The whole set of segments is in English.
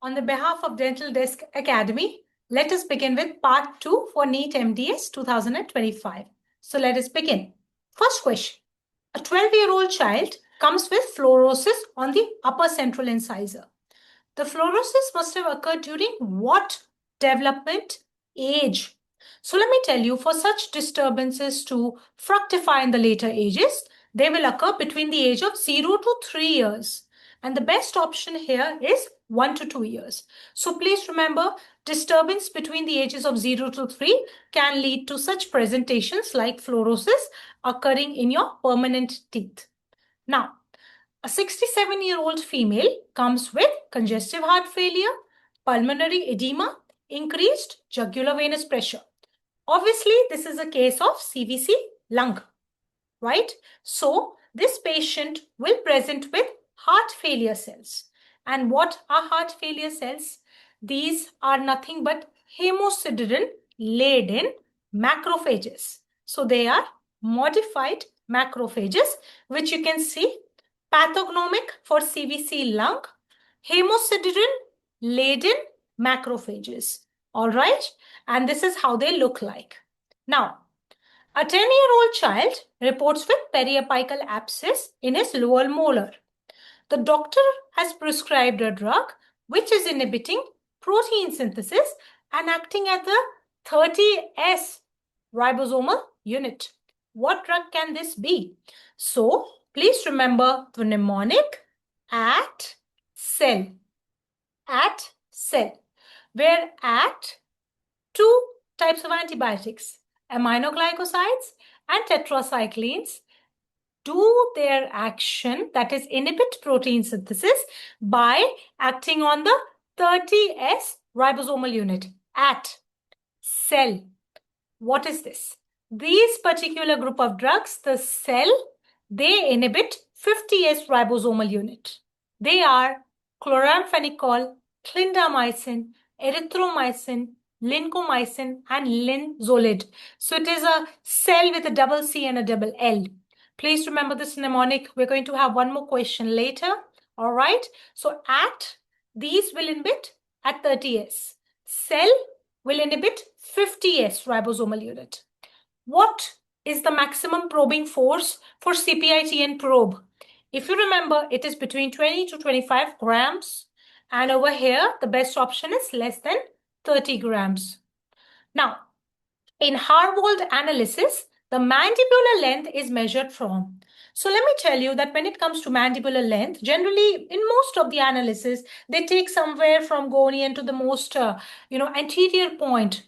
On the behalf of Dental Desk Academy, let us begin with part 2 for NEET MDS 2025. So let us begin. First question. A 12-year-old child comes with fluorosis on the upper central incisor. The fluorosis must have occurred during what development age? So let me tell you, for such disturbances to fructify in the later ages, they will occur between the age of 0 to 3 years. And the best option here is 1 to 2 years. So please remember, disturbance between the ages of 0 to 3 can lead to such presentations like fluorosis occurring in your permanent teeth. Now, a 67-year-old female comes with congestive heart failure, pulmonary edema, increased jugular venous pressure. Obviously, this is a case of CVC lung, right? So, this patient will present with heart failure cells. And what are heart failure cells? These are nothing but hemosiderin-laden macrophages. So, they are modified macrophages, which you can see pathognomic for CVC lung, hemosiderin-laden macrophages. All right, and this is how they look like. Now, a 10-year-old child reports with periapical abscess in his lower molar. The doctor has prescribed a drug which is inhibiting protein synthesis and acting at the 30S ribosomal unit. What drug can this be? So, please remember the mnemonic at cell. At cell. Where at two types of antibiotics, aminoglycosides and tetracyclines, do their action, that is inhibit protein synthesis by acting on the 30S ribosomal unit at cell. What is this? These particular group of drugs, the cell, they inhibit 50S ribosomal unit. They are chloramphenicol, clindamycin, erythromycin, lincomycin, and linezolid. So it is a cell with a double C and a double L. Please remember this mnemonic. We're going to have one more question later. All right. So at these will inhibit at 30S. Cell will inhibit 50S ribosomal unit. What is the maximum probing force for CPITN probe? If you remember, it is between 20 to 25 grams. And over here, the best option is less than 30 grams. Now, in Harwold analysis, the mandibular length is measured from. So let me tell you that when it comes to mandibular length, generally in most of the analysis, they take somewhere from gonian to the most, anterior point,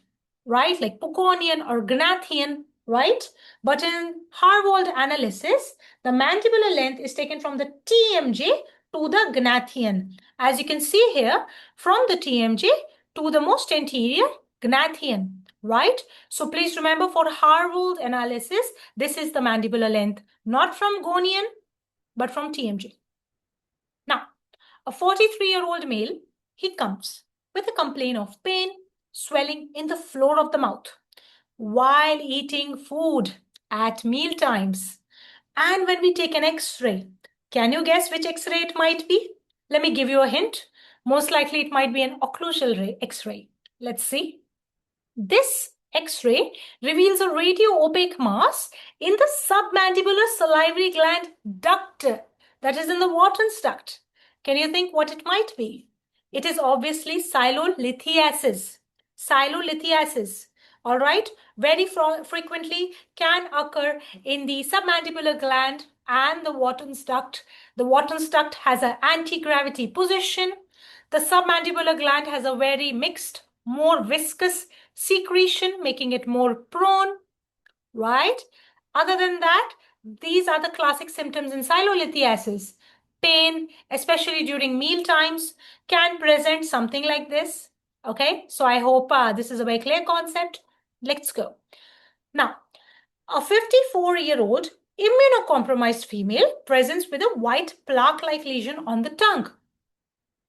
right? Like Poconian or Gnathian, right? But in Harwold analysis, the mandibular length is taken from the TMJ to the Gnathian. As you can see here, from the TMJ to the most anterior Gnathian, right? So please remember, for Harwold analysis, this is the mandibular length, not from gonian, but from TMJ. Now, a 43-year-old male, he comes with a complaint of pain, swelling in the floor of the mouth while eating food at meal times. And when we take an X-ray, can you guess which X-ray it might be? Let me give you a hint. Most likely it might be an occlusal X-ray. Let's see. This X-ray reveals a radio-opaque mass in the submandibular salivary gland duct, that is in the Wharton's duct. Can you think what it might be? It is obviously silolithiasis. Silolithiasis. All right, very frequently can occur in the submandibular gland and the Wharton's duct. The Wharton's duct has an anti-gravity position. The submandibular gland has a very mixed, more viscous secretion, making it more prone, right? Other than that, these are the classic symptoms in silolithiasis. Pain, especially during meal times, can present something like this. Okay, so I hope this is a very clear concept. Let's go. Now, a 54-year-old immunocompromised female presents with a white plaque-like lesion on the tongue.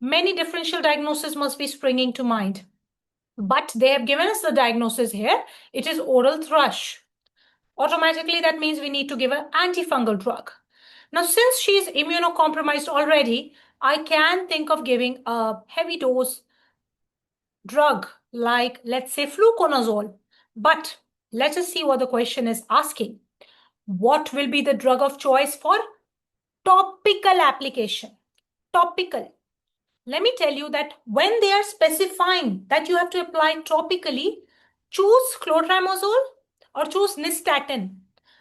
Many differential diagnoses must be springing to mind, but they have given us the diagnosis here. It is oral thrush. Automatically, that means we need to give an antifungal drug. Now, since she's immunocompromised already, I can think of giving a heavy dose drug like, let's say, fluconazole. But let us see what the question is asking. What will be the drug of choice for topical application? Topical. Let me tell you that when they are specifying that you have to apply topically, choose clotrimazole or choose nystatin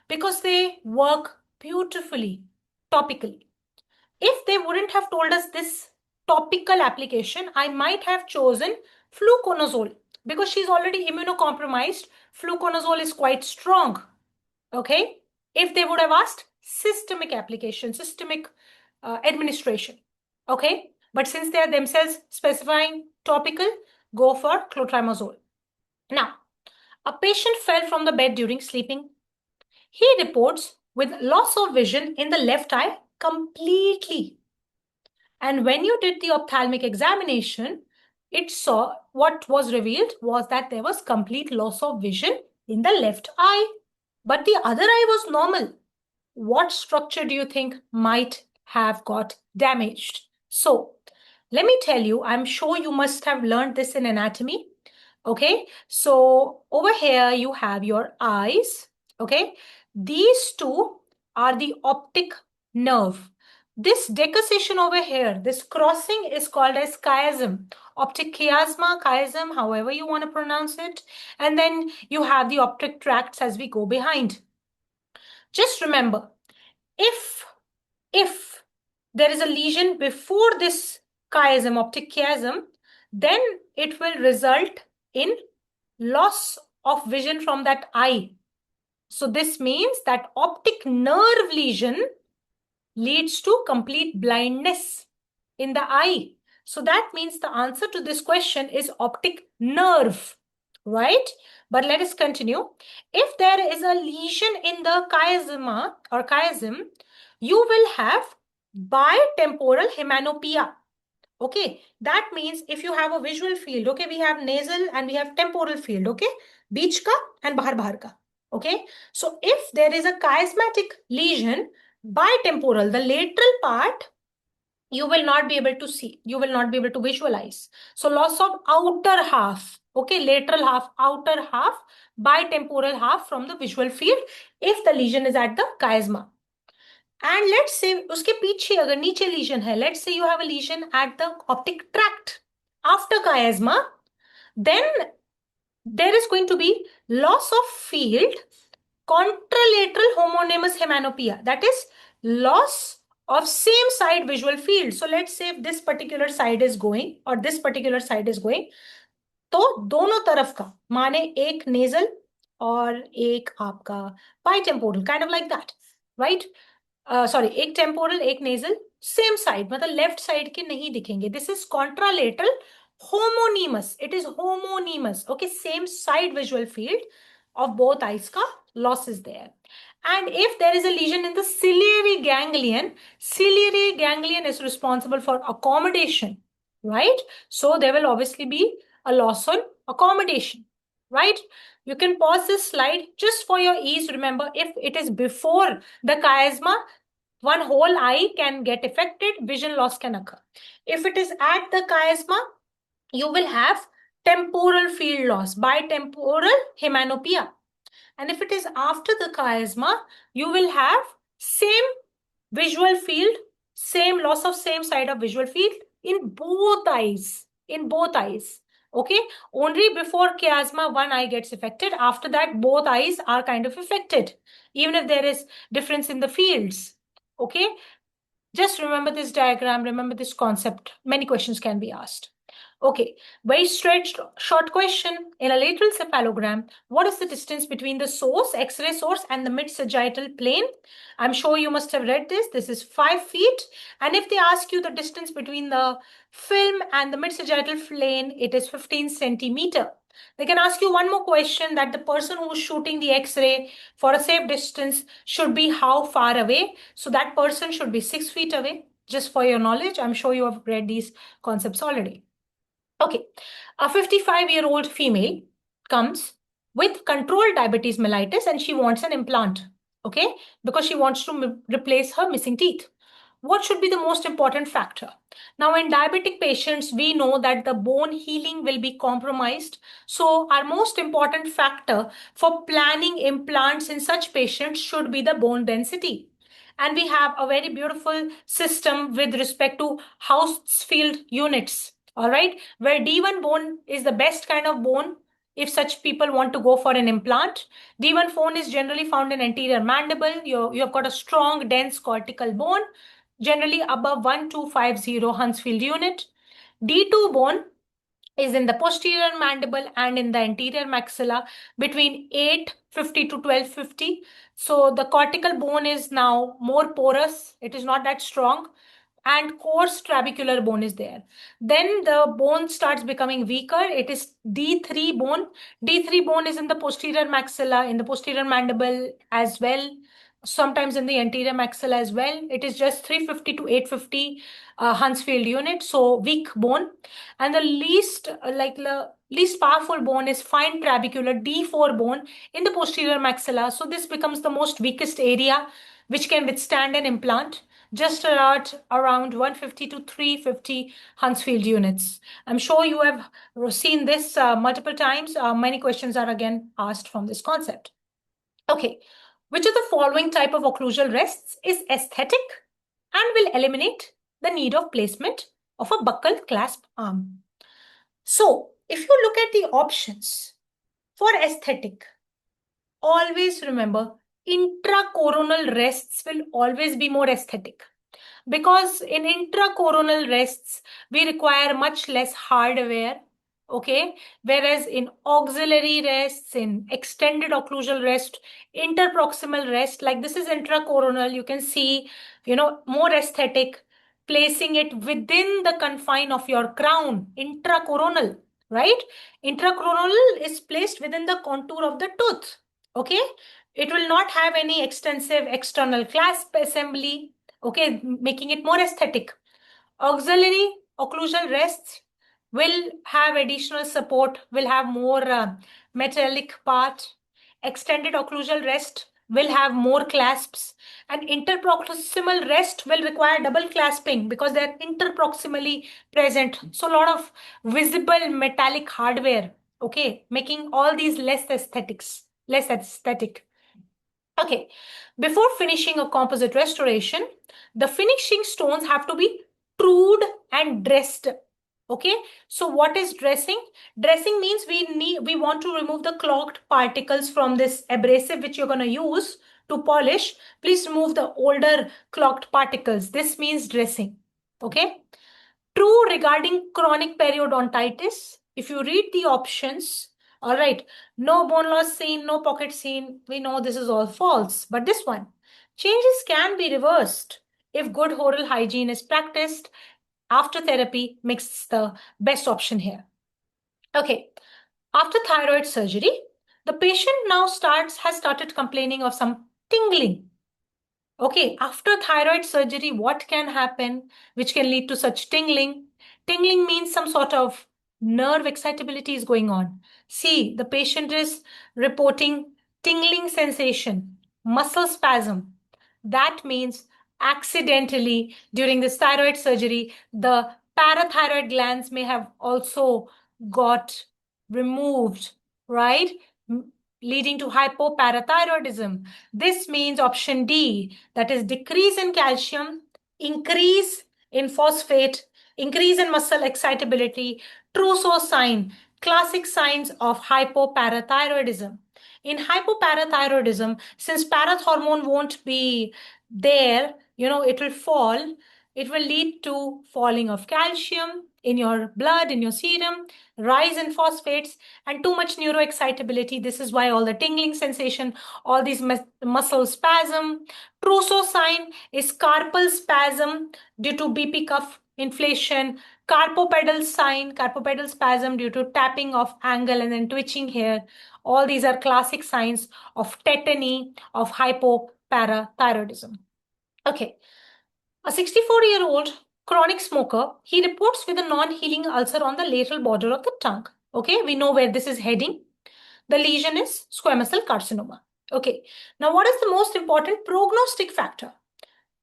because they work beautifully topically. If they wouldn't have told us this topical application, I might have chosen fluconazole because she's already immunocompromised. Fluconazole is quite strong. Okay? If they would have asked systemic application, systemic administration. Okay? But since they are themselves specifying topical, go for clotrimazole. Now, a patient fell from the bed during sleeping. He reports with loss of vision in the left eye completely. And when you did the ophthalmic examination, it saw what was revealed was that there was complete loss of vision in the left eye, but the other eye was normal. What structure do you think might have got damaged? So let me tell you, I'm sure you must have learned this in anatomy. Okay, so over here you have your eyes. Okay, these two are the optic nerve. This decussation over here, this crossing is called as chiasm, optic chiasma, chiasm, however you want to pronounce it. And then you have the optic tracts as we go behind. Just remember, if there is a lesion before this chiasm, optic chiasm, then it will result in loss of vision from that eye. So this means that optic nerve lesion leads to complete blindness in the eye. So that means the answer to this question is optic nerve, right? But let us continue. If there is a lesion in the chiasma or chiasm, you will have bitemporal hemanopia. Okay, that means if you have a visual field, okay, we have nasal and we have temporal field, okay, beech ka and bahar ka. Okay, so if there is a chiasmatic lesion, bitemporal, the lateral part, you will not be able to see, you will not be able to visualize. So loss of outer half, okay, lateral half, outer half, bitemporal half from the visual field if the lesion is at the chiasma. And let's say उसके पीछे अगर नीचे lesion है, let's say you have a lesion at the optic tract after chiasma, then there is going to be loss of field, contralateral homonymous hemanopia, that is loss of same side visual field. So let's say if this particular side is going or this particular side is going, तो दोनों तरफ का माने एक nasal और एक आपका bitemporal, kind of like that, right? Sorry एक टेम्पोरल एक नेजल सेम साइड मतलब लेफ्ट साइड के नहीं दिखेंगे. This is contralateral homonymous. It is homonymous. Okay, same side visual field of both eyes ka loss is there. And if there is a lesion in the ciliary ganglion is responsible for accommodation, right? So there will obviously be a loss on accommodation, right? You can pause this slide just for your ease. Remember, if it is before the chiasma, one whole eye can get affected, vision loss can occur. If it is at the chiasma, you will have temporal field loss, bitemporal hemanopia. And if it is after the chiasma, you will have same visual field, same loss of same side of visual field in both eyes, okay? Only before chiasma, one eye gets affected. After that, both eyes are kind of affected, even if there is difference in the fields, okay? Just remember this diagram, remember this concept. Many questions can be asked. Okay, very straight, short question. In a lateral cephalogram, what is the distance between the source, X-ray source, and the mid-sagittal plane? I'm sure you must have read this. This is 5 feet. And if they ask you the distance between the film and the mid-sagittal plane, it is 15 centimeter. They can ask you one more question, that the person who is shooting the X-ray for a safe distance should be how far away? So that person should be 6 feet away. Just for your knowledge, I'm sure you have read these concepts already. Okay, a 55-year-old female comes with controlled diabetes mellitus and she wants an implant. okay, because she wants to replace her missing teeth. What should be the most important factor? Now, in diabetic patients, we know that the bone healing will be compromised. So, our most important factor for planning implants in such patients should be the bone density. And we have a very beautiful system with respect to Hounsfield units, all right, where D1 bone is the best kind of bone if such people want to go for an implant. D1 bone is generally found in anterior mandible. You've got a strong, dense cortical bone, generally above 1250 Hounsfield unit. D2 bone is in the posterior mandible and in the anterior maxilla between 850 to 1250. So the cortical bone is now more porous. It is not that strong, and coarse trabecular bone is there. Then the bone starts becoming weaker. It is D3 bone. D3 bone is in the posterior maxilla, in the posterior mandible as well, sometimes in the anterior maxilla as well. It is just 350 to 850 Hounsfield unit, so weak bone. And the least powerful bone is fine trabecular D4 bone in the posterior maxilla. So this becomes the most weakest area which can withstand an implant, just around 150 to 350 Hounsfield units. I'm sure you have seen this multiple times. Many questions are again asked from this concept. Okay, which of the following type of occlusal rests is aesthetic and will eliminate the need of placement of a buccal clasp arm? So, if you look at the options for aesthetic, always remember intracoronal rests will always be more aesthetic, because in intracoronal rests we require much less hardware, okay, whereas in auxiliary rests, in extended occlusal rest, interproximal rest, like this is intracoronal, you can see, more aesthetic, placing it within the confine of your crown, intracoronal, right? Intracoronal is placed within the contour of the tooth, okay? It will not have any extensive external clasp assembly, okay, making it more aesthetic. Auxiliary occlusal rests will have additional support, will have more metallic part. Extended occlusal rest will have more clasps, and interproximal rest will require double clasping because they're interproximally present. So a lot of visible metallic hardware, okay, making all these less aesthetic. Okay, before finishing a composite restoration, the finishing stones have to be trued and dressed. Okay, so what is dressing? Dressing means we want to remove the clogged particles from this abrasive which you're going to use to polish. Please remove the older clogged particles. This means dressing. Okay. True regarding chronic periodontitis. If you read the options, all right, no bone loss seen, no pocket seen, we know this is all false. But this one, changes can be reversed if good oral hygiene is practiced. After therapy makes the best option here. Okay, after thyroid surgery, the patient now has started complaining of some tingling. Okay, after thyroid surgery, what can happen which can lead to such tingling? Tingling means some sort of nerve excitability is going on. See, the patient is reporting tingling sensation, muscle spasm. That means accidentally during this thyroid surgery, the parathyroid glands may have also got removed, right? Leading to hypoparathyroidism. This means option D, that is decrease in calcium, increase in phosphate, increase in muscle excitability, Trousseau sign, classic signs of hypoparathyroidism. In hypoparathyroidism, since parathormone won't be there, it will fall. It will lead to falling of calcium in your blood, in your serum, rise in phosphates, and too much neuroexcitability. This is why all the tingling sensation, all these muscle spasm. Trousseau sign is carpal spasm due to BP cuff inflation. Carpopedal sign, carpopedal spasm due to tapping of angle and then twitching here. All these are classic signs of tetany, of hypoparathyroidism. Okay, a 64-year-old chronic smoker, he reports with a non-healing ulcer on the lateral border of the tongue. Okay, we know where this is heading. The lesion is squamous cell carcinoma. Okay, now what is the most important prognostic factor?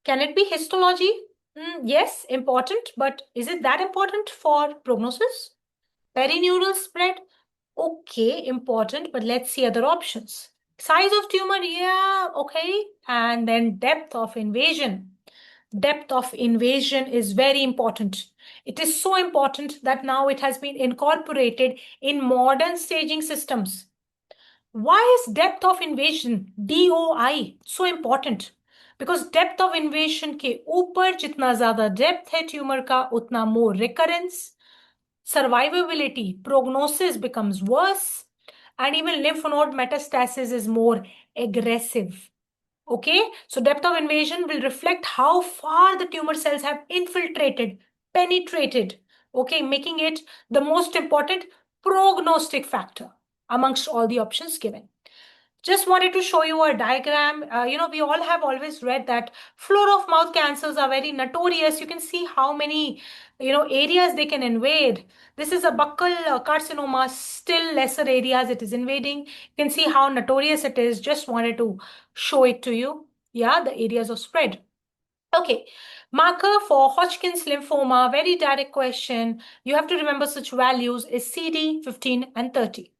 Can it be histology? Yes, important, but is it that important for prognosis? Perineural spread? Okay, important, but let's see other options. Size of tumor, yeah, okay. And then depth of invasion. Depth of invasion is very important. It is so important that now it has been incorporated in modern staging systems. Why is depth of invasion, DOI, so important? Because depth of invasion के ऊपर जितना ज्यादा depth है tumour का उतना more recurrence, survivability, prognosis becomes worse, and even lymph node metastasis is more aggressive. Okay, so depth of invasion will reflect how far the tumor cells have infiltrated, penetrated, okay, making it the most important prognostic factor amongst all the options given. Just wanted to show you a diagram. We all have always read that floor of mouth cancers are very notorious. You can see how many, areas they can invade. This is a buccal carcinoma, still lesser areas it is invading. You can see how notorious it is. Just wanted to show it to you. Yeah, the areas of spread. Okay, marker for Hodgkin's lymphoma, very direct question. You have to remember such values is CD 15 and 30.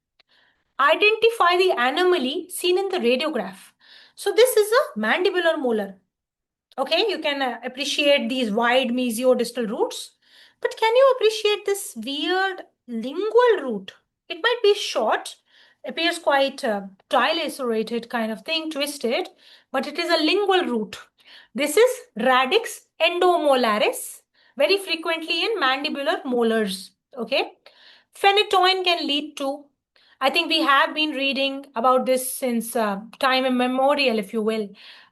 Identify the anomaly seen in the radiograph. So this is a mandibular molar. Okay, you can appreciate these wide mesiodistal roots, but can you appreciate this weird lingual root? It might be short, appears quite trilacerated kind of thing, twisted, but it is a lingual root. This is radix endomolaris, very frequently in mandibular molars. Okay, phenytoin can lead to, I think we have been reading about this since time immemorial, if you will.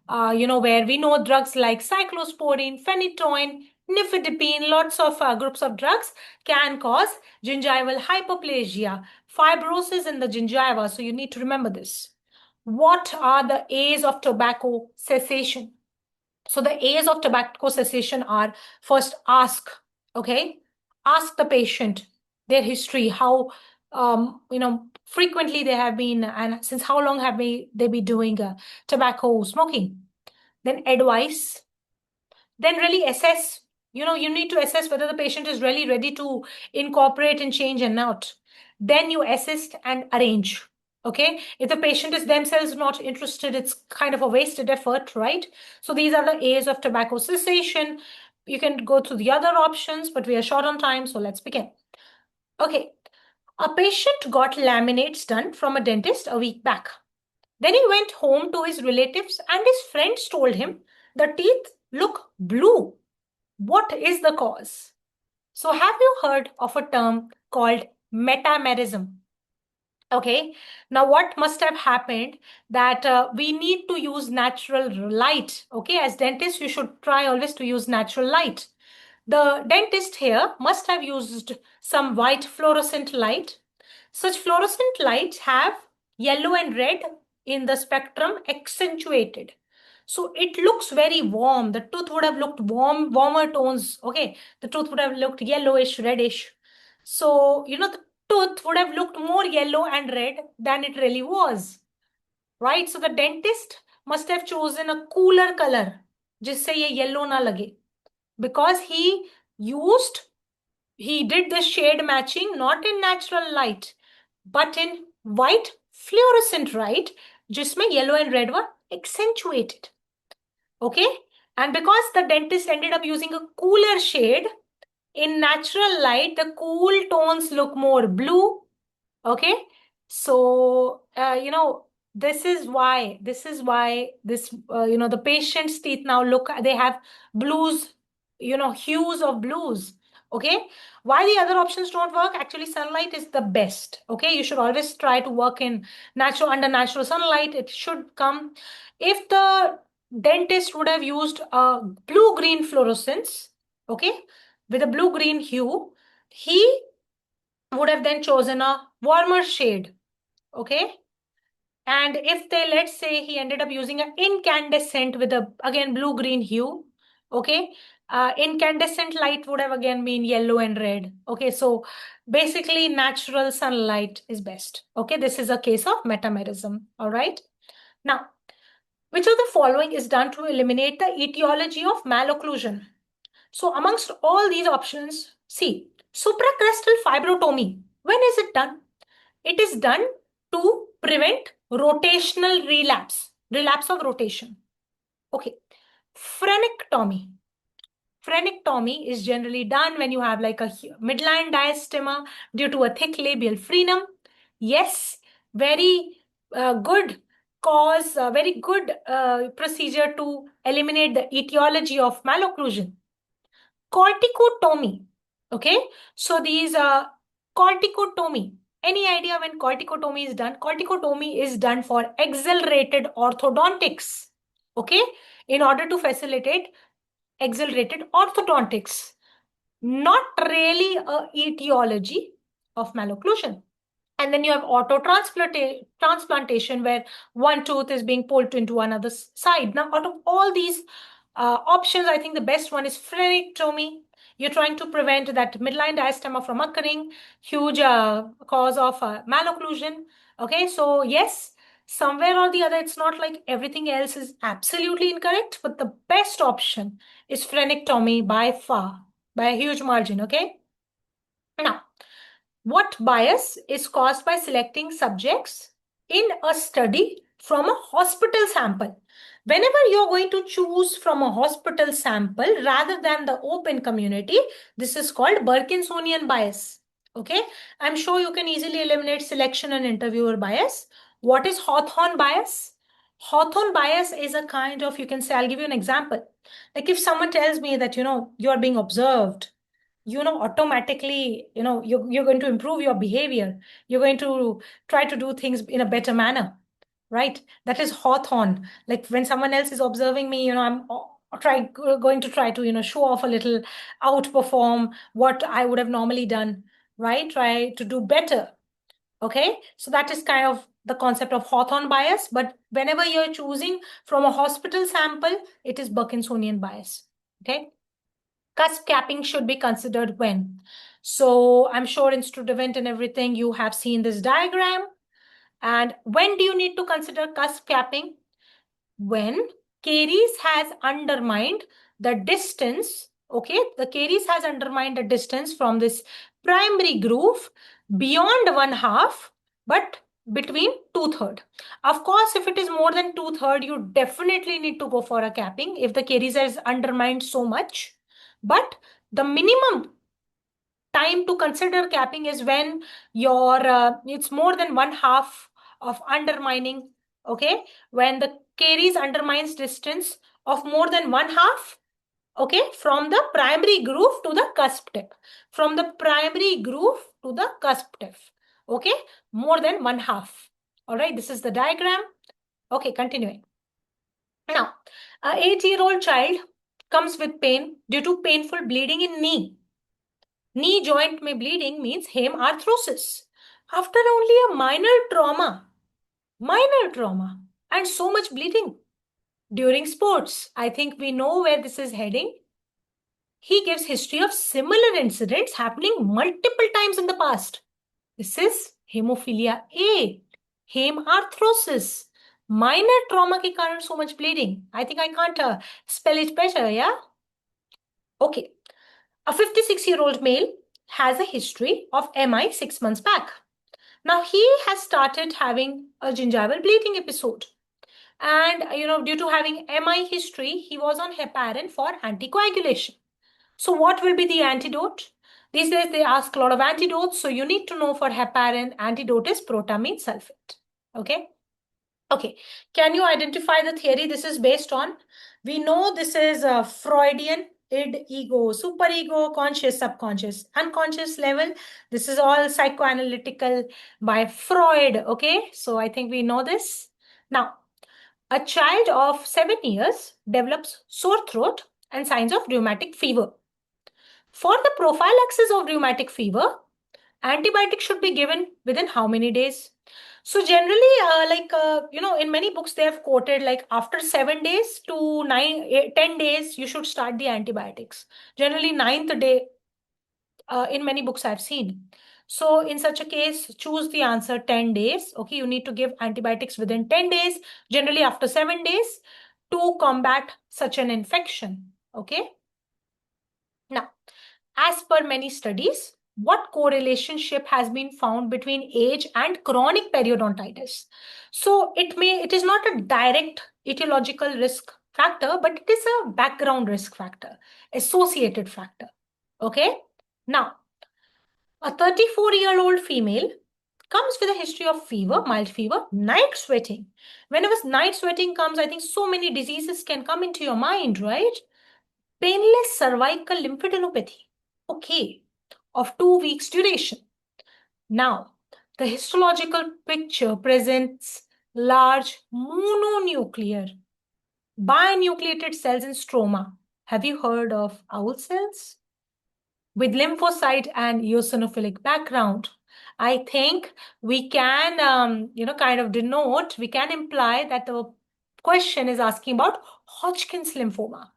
Where we know drugs like cyclosporine, phenytoin, nifedipine, lots of groups of drugs can cause gingival hyperplasia, fibrosis in the gingiva. So you need to remember this. What are the A's of tobacco cessation? So the A's of tobacco cessation are first ask, okay? Ask the patient their history, how frequently they have been, and since how long have they been doing tobacco smoking. Then advice, then really assess. You need to assess whether the patient is really ready to incorporate and change and not. Then you assist and arrange. Okay, if the patient is themselves not interested, it's kind of a wasted effort, right? So these are the A's of tobacco cessation. You can go to the other options, but we are short on time, so let's begin. Okay, a patient got laminates done from a dentist a week back. Then he went home to his relatives and his friends told him the teeth look blue. What is the cause? So have you heard of a term called metamerism? Okay, now what must have happened that we need to use natural light. Okay, as dentists, you should try always to use natural light. The dentist here must have used some white fluorescent light. Such fluorescent lights have yellow and red in the spectrum accentuated. So it looks very warm. The tooth would have looked warmer tones. Okay, the tooth would have looked yellowish, reddish. So, the tooth would have looked more yellow and red than it really was, right? So the dentist must have chosen a cooler color जिससे ये yellow ना लगे, because he did the shade matching not in natural light but in white fluorescent light जिसमें yellow and red were accentuated. Okay, and because the dentist ended up using a cooler shade, in natural light the cool tones look more blue. Okay, so this is why this the patient's teeth now they have blues, hues of blues. Okay, why the other options don't work? Actually, sunlight is the best. Okay, you should always try to work in under natural sunlight. It should come. If the dentist would have used a blue-green fluorescence, okay, with a blue-green hue, he would have then chosen a warmer shade. Okay, and if let's say he ended up using an incandescent with a again blue-green hue, okay, incandescent light would have again been yellow and red. Okay, so basically natural sunlight is best. Okay, this is a case of metamerism. All right. Now, which of the following is done to eliminate the etiology of malocclusion? So amongst all these options, see, supracrustal fibrotomy. When is it done? It is done to prevent rotational relapse of rotation. Okay. Frenectomy. Frenectomy is generally done when you have like a midline diastema due to a thick labial frenum. Yes, very good cause, very good procedure to eliminate the etiology of malocclusion. Corticotomy. Okay, so these corticotomy. Any idea when corticotomy is done? Corticotomy is done for accelerated orthodontics. Okay, in order to facilitate accelerated orthodontics, not really a etiology of malocclusion. And then you have transplantation where one tooth is being pulled into another side. Now, out of all these options, I think the best one is frenectomy. You're trying to prevent that midline diastema from occurring, huge cause of malocclusion. Okay, so yes, somewhere or the other, it's not like everything else is absolutely incorrect, but the best option is frenectomy by far, by a huge margin. Okay, now, what bias is caused by selecting subjects in a study from a hospital sample? Whenever you're going to choose from a hospital sample rather than the open community, this is called Burkinsonian bias. Okay, I'm sure you can easily eliminate selection and interviewer bias. What is Hawthorne bias? Hawthorne bias is a kind of, you can say, I'll give you an example. Like if someone tells me that, you're being observed, automatically, you're going to improve your behavior. You're going to try to do things in a better manner, right? That is Hawthorne. Like when someone else is observing me, I'm going to try to, show off a little, outperform what I would have normally done, right? Try to do better. Okay, so that is kind of the concept of Hawthorne bias. But whenever you're choosing from a hospital sample, it is Burkinsonian bias. Okay. Cusp capping should be considered when. So I'm sure in Studevant and everything, you have seen this diagram. And when do you need to consider cusp capping? When caries has undermined the distance, okay? The caries has undermined the distance from this primary groove beyond 1/2, but between 2/3. Of course, if it is more than 2/3, you definitely need to go for a capping if the caries has undermined so much. But the minimum time to consider capping is when your it's more than 1/2 of undermining. Okay, when the caries undermines distance of more than 1/2. Okay, from the primary groove to the cusp tip. From the primary groove to the cusp tip. Okay, more than 1/2. All right, this is the diagram. Okay, continuing. Now, an 8-year-old child comes with pain due to painful bleeding in knee. Knee joint may bleeding means hem arthrosis. After only a minor trauma, and so much bleeding during sports. I think we know where this is heading. He gives history of similar incidents happening multiple times in the past. This is hemophilia A, hem arthrosis. Minor trauma के कारण so much bleeding. I think I can't spell it better, yeah? Okay. A 56-year-old male has a history of MI 6 months back. Now he has started having a gingival bleeding episode. And, due to having MI history, he was on heparin for anticoagulation. So what will be the antidote? These days they ask a lot of antidotes. So you need to know for heparin, antidote is protamine sulfate. Okay. Okay. Can you identify the theory this is based on? We know this is a Freudian, id, ego, superego, conscious, subconscious, unconscious level. This is all psychoanalytical by Freud. Okay. So I think we know this. Now, a child of 7 years develops sore throat and signs of rheumatic fever. For the prophylaxis of rheumatic fever, antibiotics should be given within how many days? So generally, in many books, they have quoted like after 7 days to 10 days, you should start the antibiotics. Generally, ninth day, in many books I've seen. So in such a case, choose the answer 10 days. Okay, you need to give antibiotics within 10 days, generally after 7 days, to combat such an infection. Okay. Now, as per many studies, what correlationship has been found between age and chronic periodontitis? So it is not a direct etiological risk factor, but it is a background risk factor, associated factor. Okay. Now, a 34-year-old female comes with a history of fever, mild fever, night sweating. Whenever night sweating comes, I think so many diseases can come into your mind, right? Painless cervical lymphadenopathy. Okay, of 2 weeks duration. Now, the histological picture presents large mononuclear binucleated cells in stroma. Have you heard of owl cells? With lymphocyte and eosinophilic background. I think we can, kind of denote, we can imply that the question is asking about Hodgkin's lymphoma.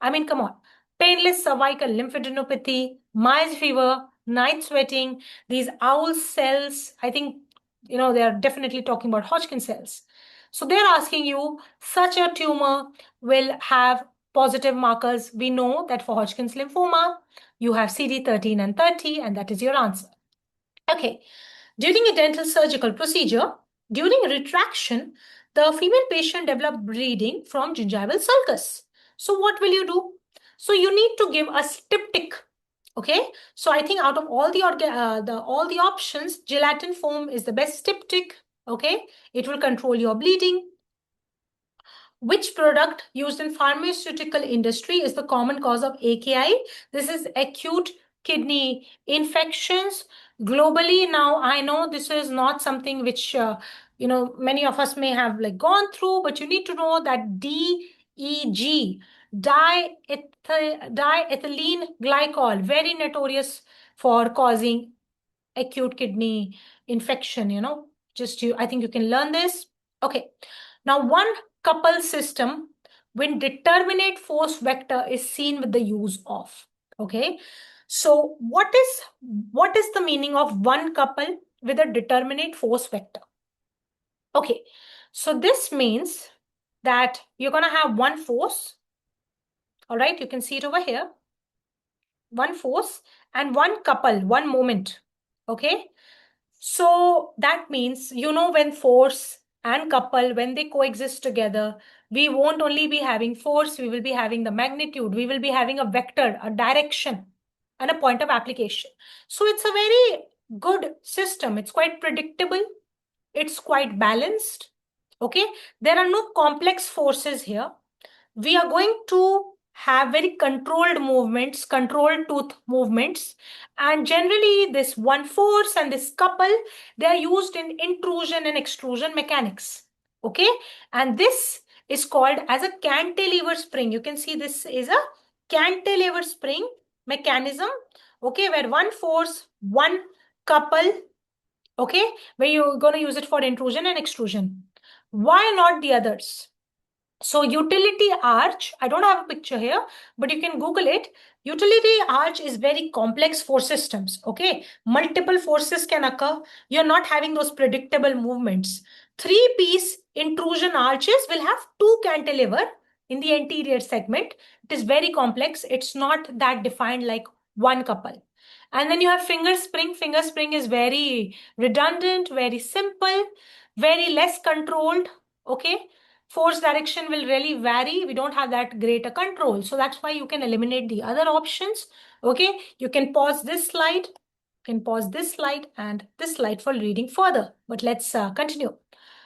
I mean, come on. Painless cervical lymphadenopathy, mild fever, night sweating, these owl cells, I think, they are definitely talking about Hodgkin cells. So they're asking you, such a tumor will have positive markers. We know that for Hodgkin's lymphoma, you have CD13 and 30, and that is your answer. Okay. During a dental surgical procedure, during retraction, the female patient developed bleeding from gingival sulcus. So what will you do? So you need to give a styptic. Okay. So I think out of all the options, gelatin foam is the best styptic. Okay. It will control your bleeding. Which product used in pharmaceutical industry is the common cause of AKI? This is acute kidney infections. Globally, now I know this is not something which many of us may have like gone through, but you need to know that DEG, diethylene glycol, very notorious for causing acute kidney infection. I think you can learn this. Okay. Now, one couple system when determinate force vector is seen with the use of. Okay. So what is the meaning of one couple with a determinate force vector? Okay. So this means that you're going to have one force. All right. You can see it over here. One force and one couple, one moment. Okay. So that means, when force and couple, when they coexist together, we won't only be having force, we will be having the magnitude, we will be having a vector, a direction, and a point of application. So it's a very good system. It's quite predictable. It's quite balanced. Okay. There are no complex forces here. We are going to have very controlled movements, controlled tooth movements. And generally, this one force and this couple, they are used in intrusion and extrusion mechanics. Okay. And this is called as a cantilever spring. You can see this is a cantilever spring mechanism. Okay. Where one force, one couple, okay, where you're going to use it for intrusion and extrusion. Why not the others? So utility arch, I don't have a picture here, but you can Google it. Utility arch is very complex force systems, okay? Multiple forces can occur. You're not having those predictable movements. Three-piece intrusion arches will have two cantilever in the anterior segment. It is very complex. It's not that defined like one couple. And then you have finger spring. Finger spring is very redundant, very simple, very less controlled, okay? Force direction will really vary. We don't have that greater control. So that's why you can eliminate the other options. Okay, you can pause this slide, and this slide for reading further. But let's continue.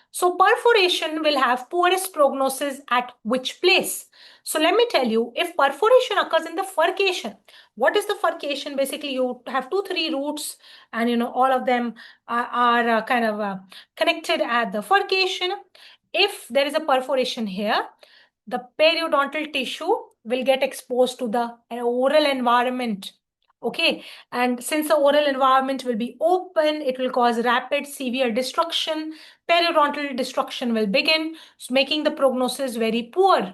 So perforation will have poorest prognosis at which place? So let me tell you, if perforation occurs in the furcation, what is the furcation? Basically, you have 2-3 roots and all of them are kind of connected at the furcation. If there is a perforation here, the periodontal tissue will get exposed to the oral environment. Okay, and since the oral environment will be open, it will cause rapid, severe destruction. Periodontal destruction will begin, making the prognosis very poor.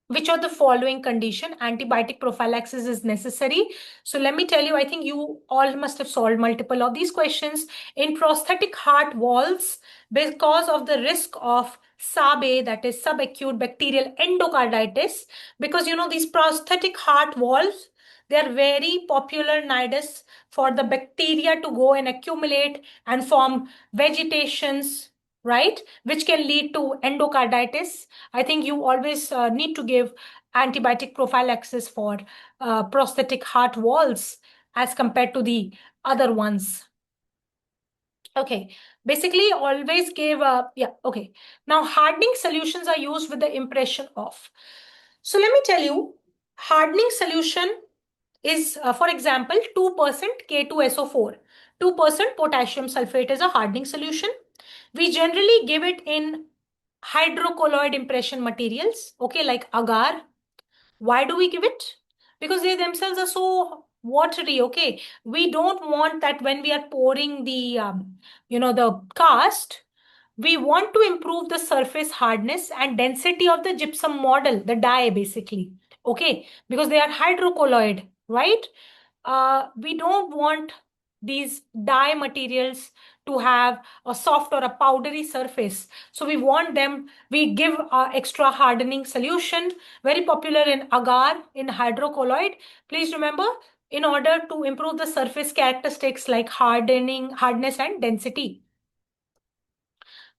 Which of the following condition antibiotic prophylaxis is necessary? So let me tell you, I think you all must have solved multiple of these questions. In prosthetic heart valves, because of the risk of SABE, that is subacute bacterial endocarditis, because these prosthetic heart valves, they are very popular nowadays for the bacteria to go and accumulate and form vegetations, right, which can lead to endocarditis. I think you always need to give antibiotic prophylaxis for prosthetic heart valves as compared to the other ones. Okay, basically always give, yeah, okay. Now hardening solutions are used with the impression of. So let me tell you, hardening solution is, for example, 2% K2SO4. 2% potassium sulfate is a hardening solution. We generally give it in hydrocolloid impression materials, okay, like agar. Why do we give it? Because they themselves are so watery, okay? We don't want that when we are pouring the cast, we want to improve the surface hardness and density of the gypsum model, the dye basically, okay? Because they are hydrocolloid, right? We don't want these dye materials to have a soft or a powdery surface. So we give extra hardening solution, very popular in agar, in hydrocolloid. Please remember, in order to improve the surface characteristics like hardness and density.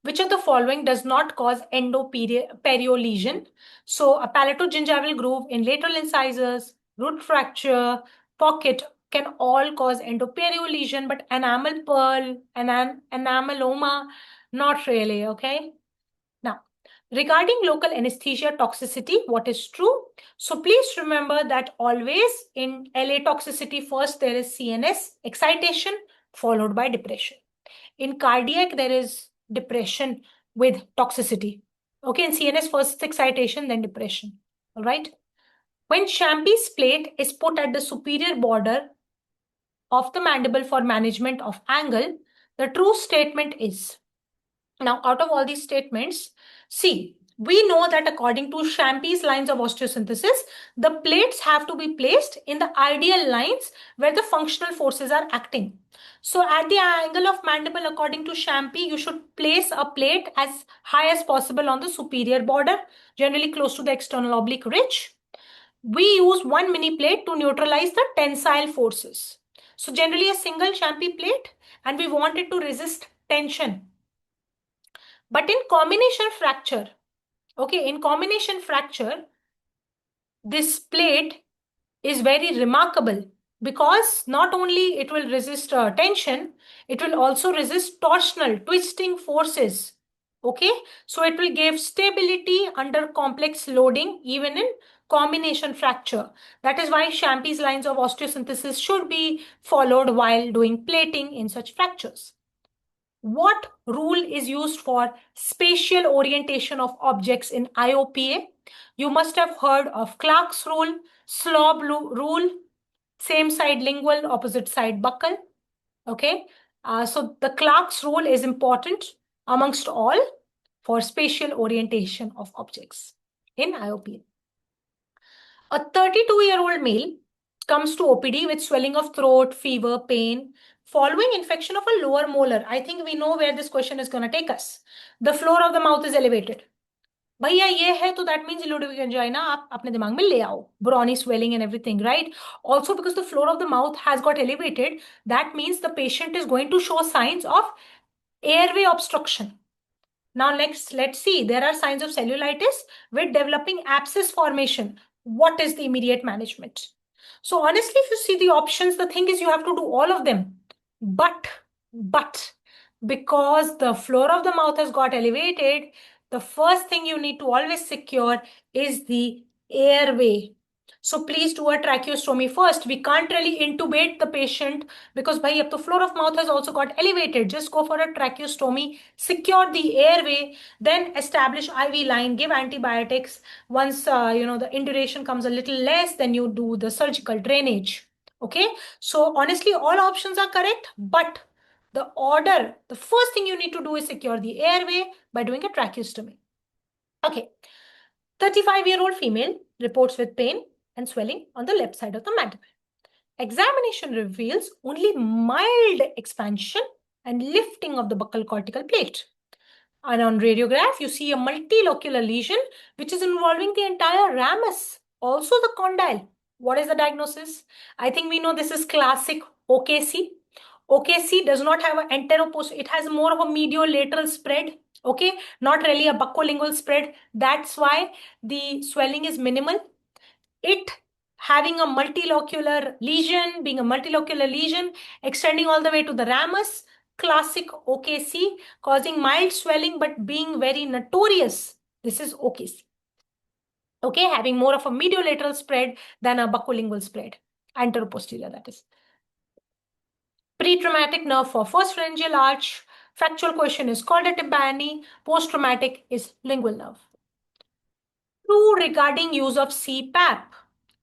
Which of the following does not cause endoperio lesion? So a palatogingival groove in lateral incisors, root fracture, pocket can all cause endoperio lesion, but enamel pearl and enameloma, not really, okay? Now, regarding local anesthesia toxicity, what is true? So please remember that always in LA toxicity, first there is CNS excitation followed by depression. In cardiac, there is depression with toxicity. Okay, in CNS, first excitation, then depression. All right. When Champy's plate is put at the superior border of the mandible for management of angle, the true statement is. Now, out of all these statements, see, we know that according to Champy's lines of osteosynthesis, the plates have to be placed in the ideal lines where the functional forces are acting. So at the angle of mandible, according to Champy, you should place a plate as high as possible on the superior border, generally close to the external oblique ridge. We use one mini plate to neutralize the tensile forces. So generally a single Champy plate, and we want it to resist tension. But in combination fracture, okay, in combination fracture, this plate is very remarkable because not only it will resist tension, it will also resist torsional twisting forces. Okay, so it will give stability under complex loading even in combination fracture. That is why Champy's lines of osteosynthesis should be followed while doing plating in such fractures. What rule is used for spatial orientation of objects in IOPA? You must have heard of Clark's rule, Slob rule, same side lingual, opposite side buccal. Okay, so the Clark's rule is important amongst all for spatial orientation of objects in IOPA. A 32-year-old male comes to OPD with swelling of throat, fever, pain, following infection of a lower molar. I think we know where this question is going to take us. The floor of the mouth is elevated. भैया ये है तो that means ludovic angina आप अपने दिमाग में ले आओ, brawny swelling and everything, right? Also because the floor of the mouth has got elevated, that means the patient is going to show signs of airway obstruction. Now next, let's see, there are signs of cellulitis with developing abscess formation. What is the immediate management? So honestly, if you see the options, the thing is you have to do all of them. But because the floor of the mouth has got elevated, the first thing you need to always secure is the airway. So please do a tracheostomy first. We can't really intubate the patient because bhai, ab the floor of mouth has also got elevated. Just go for a tracheostomy, secure the airway, then establish IV line, give antibiotics. Once the induration comes a little less, then you do the surgical drainage. Okay, so honestly, all options are correct, but the first thing you need to do is secure the airway by doing a tracheostomy. Okay. 35-year-old female reports with pain and swelling on the left side of the mandible. Examination reveals only mild expansion and lifting of the buccal cortical plate. And on radiograph, you see a multilocular lesion which is involving the entire ramus, also the condyle. What is the diagnosis? I think we know this is classic OKC. OKC does not have an enteropost, it has more of a mediolateral spread, okay, not really a buccolingual spread. That's why the swelling is minimal. It having a multilocular lesion, being a multilocular lesion, extending all the way to the ramus, classic OKC, causing mild swelling but being very notorious. This is OKC. Okay, having more of a mediolateral spread than a buccolingual spread, anteroposterior that is. Pre-traumatic nerve for first pharyngeal arch. Factual question is called a tympani. Post-traumatic is lingual nerve. True regarding use of CPAP.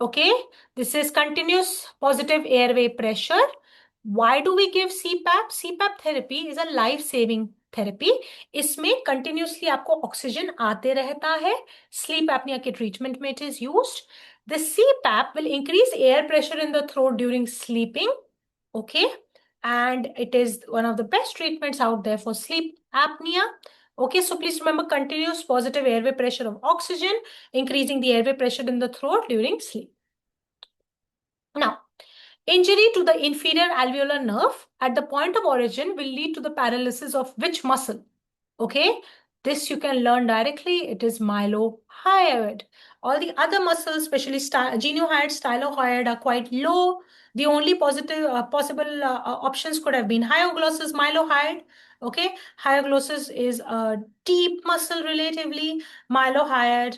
Okay, this is continuous positive airway pressure. Why do we give CPAP? CPAP therapy is a life-saving therapy. इसमें continuously आपको oxygen आते रहता है. Sleep apnea के treatment में it is used. The CPAP will increase air pressure in the throat during sleeping. Okay, and it is one of the best treatments out there for sleep apnea. Okay, so please remember continuous positive airway pressure of oxygen, increasing the airway pressure in the throat during sleep. Now, injury to the inferior alveolar nerve at the point of origin will lead to the paralysis of which muscle? Okay, this you can learn directly. It is mylohyoid. All the other muscles, especially geniohyoid, stylohyoid, are quite low. The only possible options could have been hyoglossus, mylohyoid. Okay, hyoglossus is a deep muscle relatively. Mylohyoid,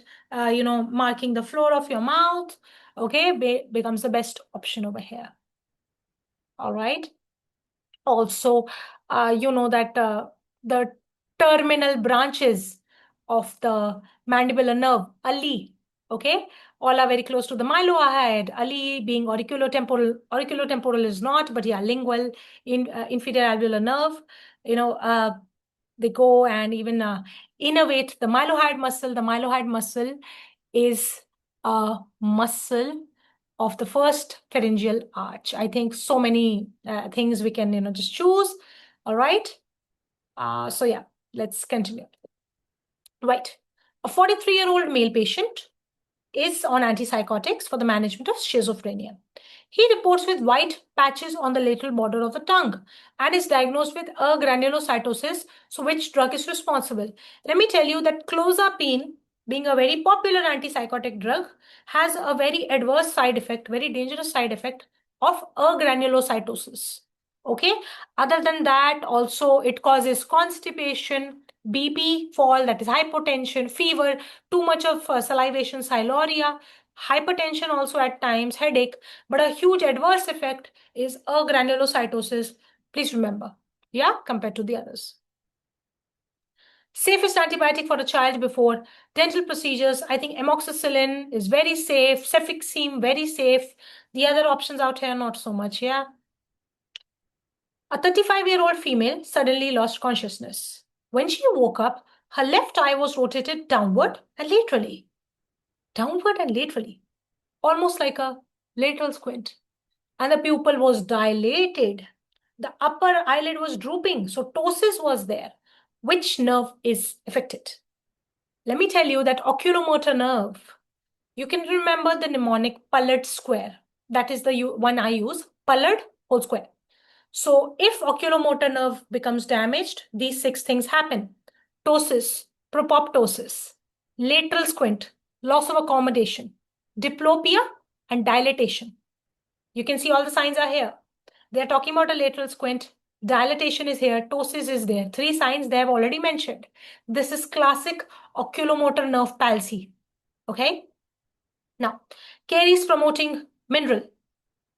marking the floor of your mouth. Okay, becomes the best option over here. All right. Also, you know that the terminal branches of the mandibular nerve, ali, okay, all are very close to the mylohyoid. Ali being auriculotemporal. Auriculotemporal is not, but yeah, lingual, inferior alveolar nerve. They go and even innervate the mylohyoid muscle. The mylohyoid muscle is a muscle of the first pharyngeal arch. I think so many things we can, just choose. All right. So yeah, let's continue. Right. A 43-year-old male patient is on antipsychotics for the management of schizophrenia. He reports with white patches on the lateral border of the tongue and is diagnosed with agranulocytosis. So which drug is responsible? Let me tell you that clozapine, being a very popular antipsychotic drug, has a very adverse side effect, very dangerous side effect of agranulocytosis. Okay. Other than that, also it causes constipation, BP fall, that is hypotension, fever, too much of salivation, siluria, hypertension also at times, headache, but a huge adverse effect is agranulocytosis. Please remember, yeah, compared to the others. Safest antibiotic for a child before dental procedures, I think amoxicillin is very safe, cefixime very safe. The other options out here, not so much, yeah. A 35-year-old female suddenly lost consciousness. When she woke up, her left eye was rotated downward and laterally. Downward and laterally. Almost like a lateral squint. And the pupil was dilated. The upper eyelid was drooping, so ptosis was there. Which nerve is affected? Let me tell you that oculomotor nerve. You can remember the mnemonic Pullard square. That is the one I use, Pullard whole square. So if oculomotor nerve becomes damaged, these 6 things happen. Ptosis, propoptosis, lateral squint, loss of accommodation, diplopia, and dilatation. You can see all the signs are here. They're talking about a lateral squint. Dilatation is here. Ptosis is there. 3 signs they have already mentioned. This is classic oculomotor nerve palsy. Okay? Now, caries promoting mineral.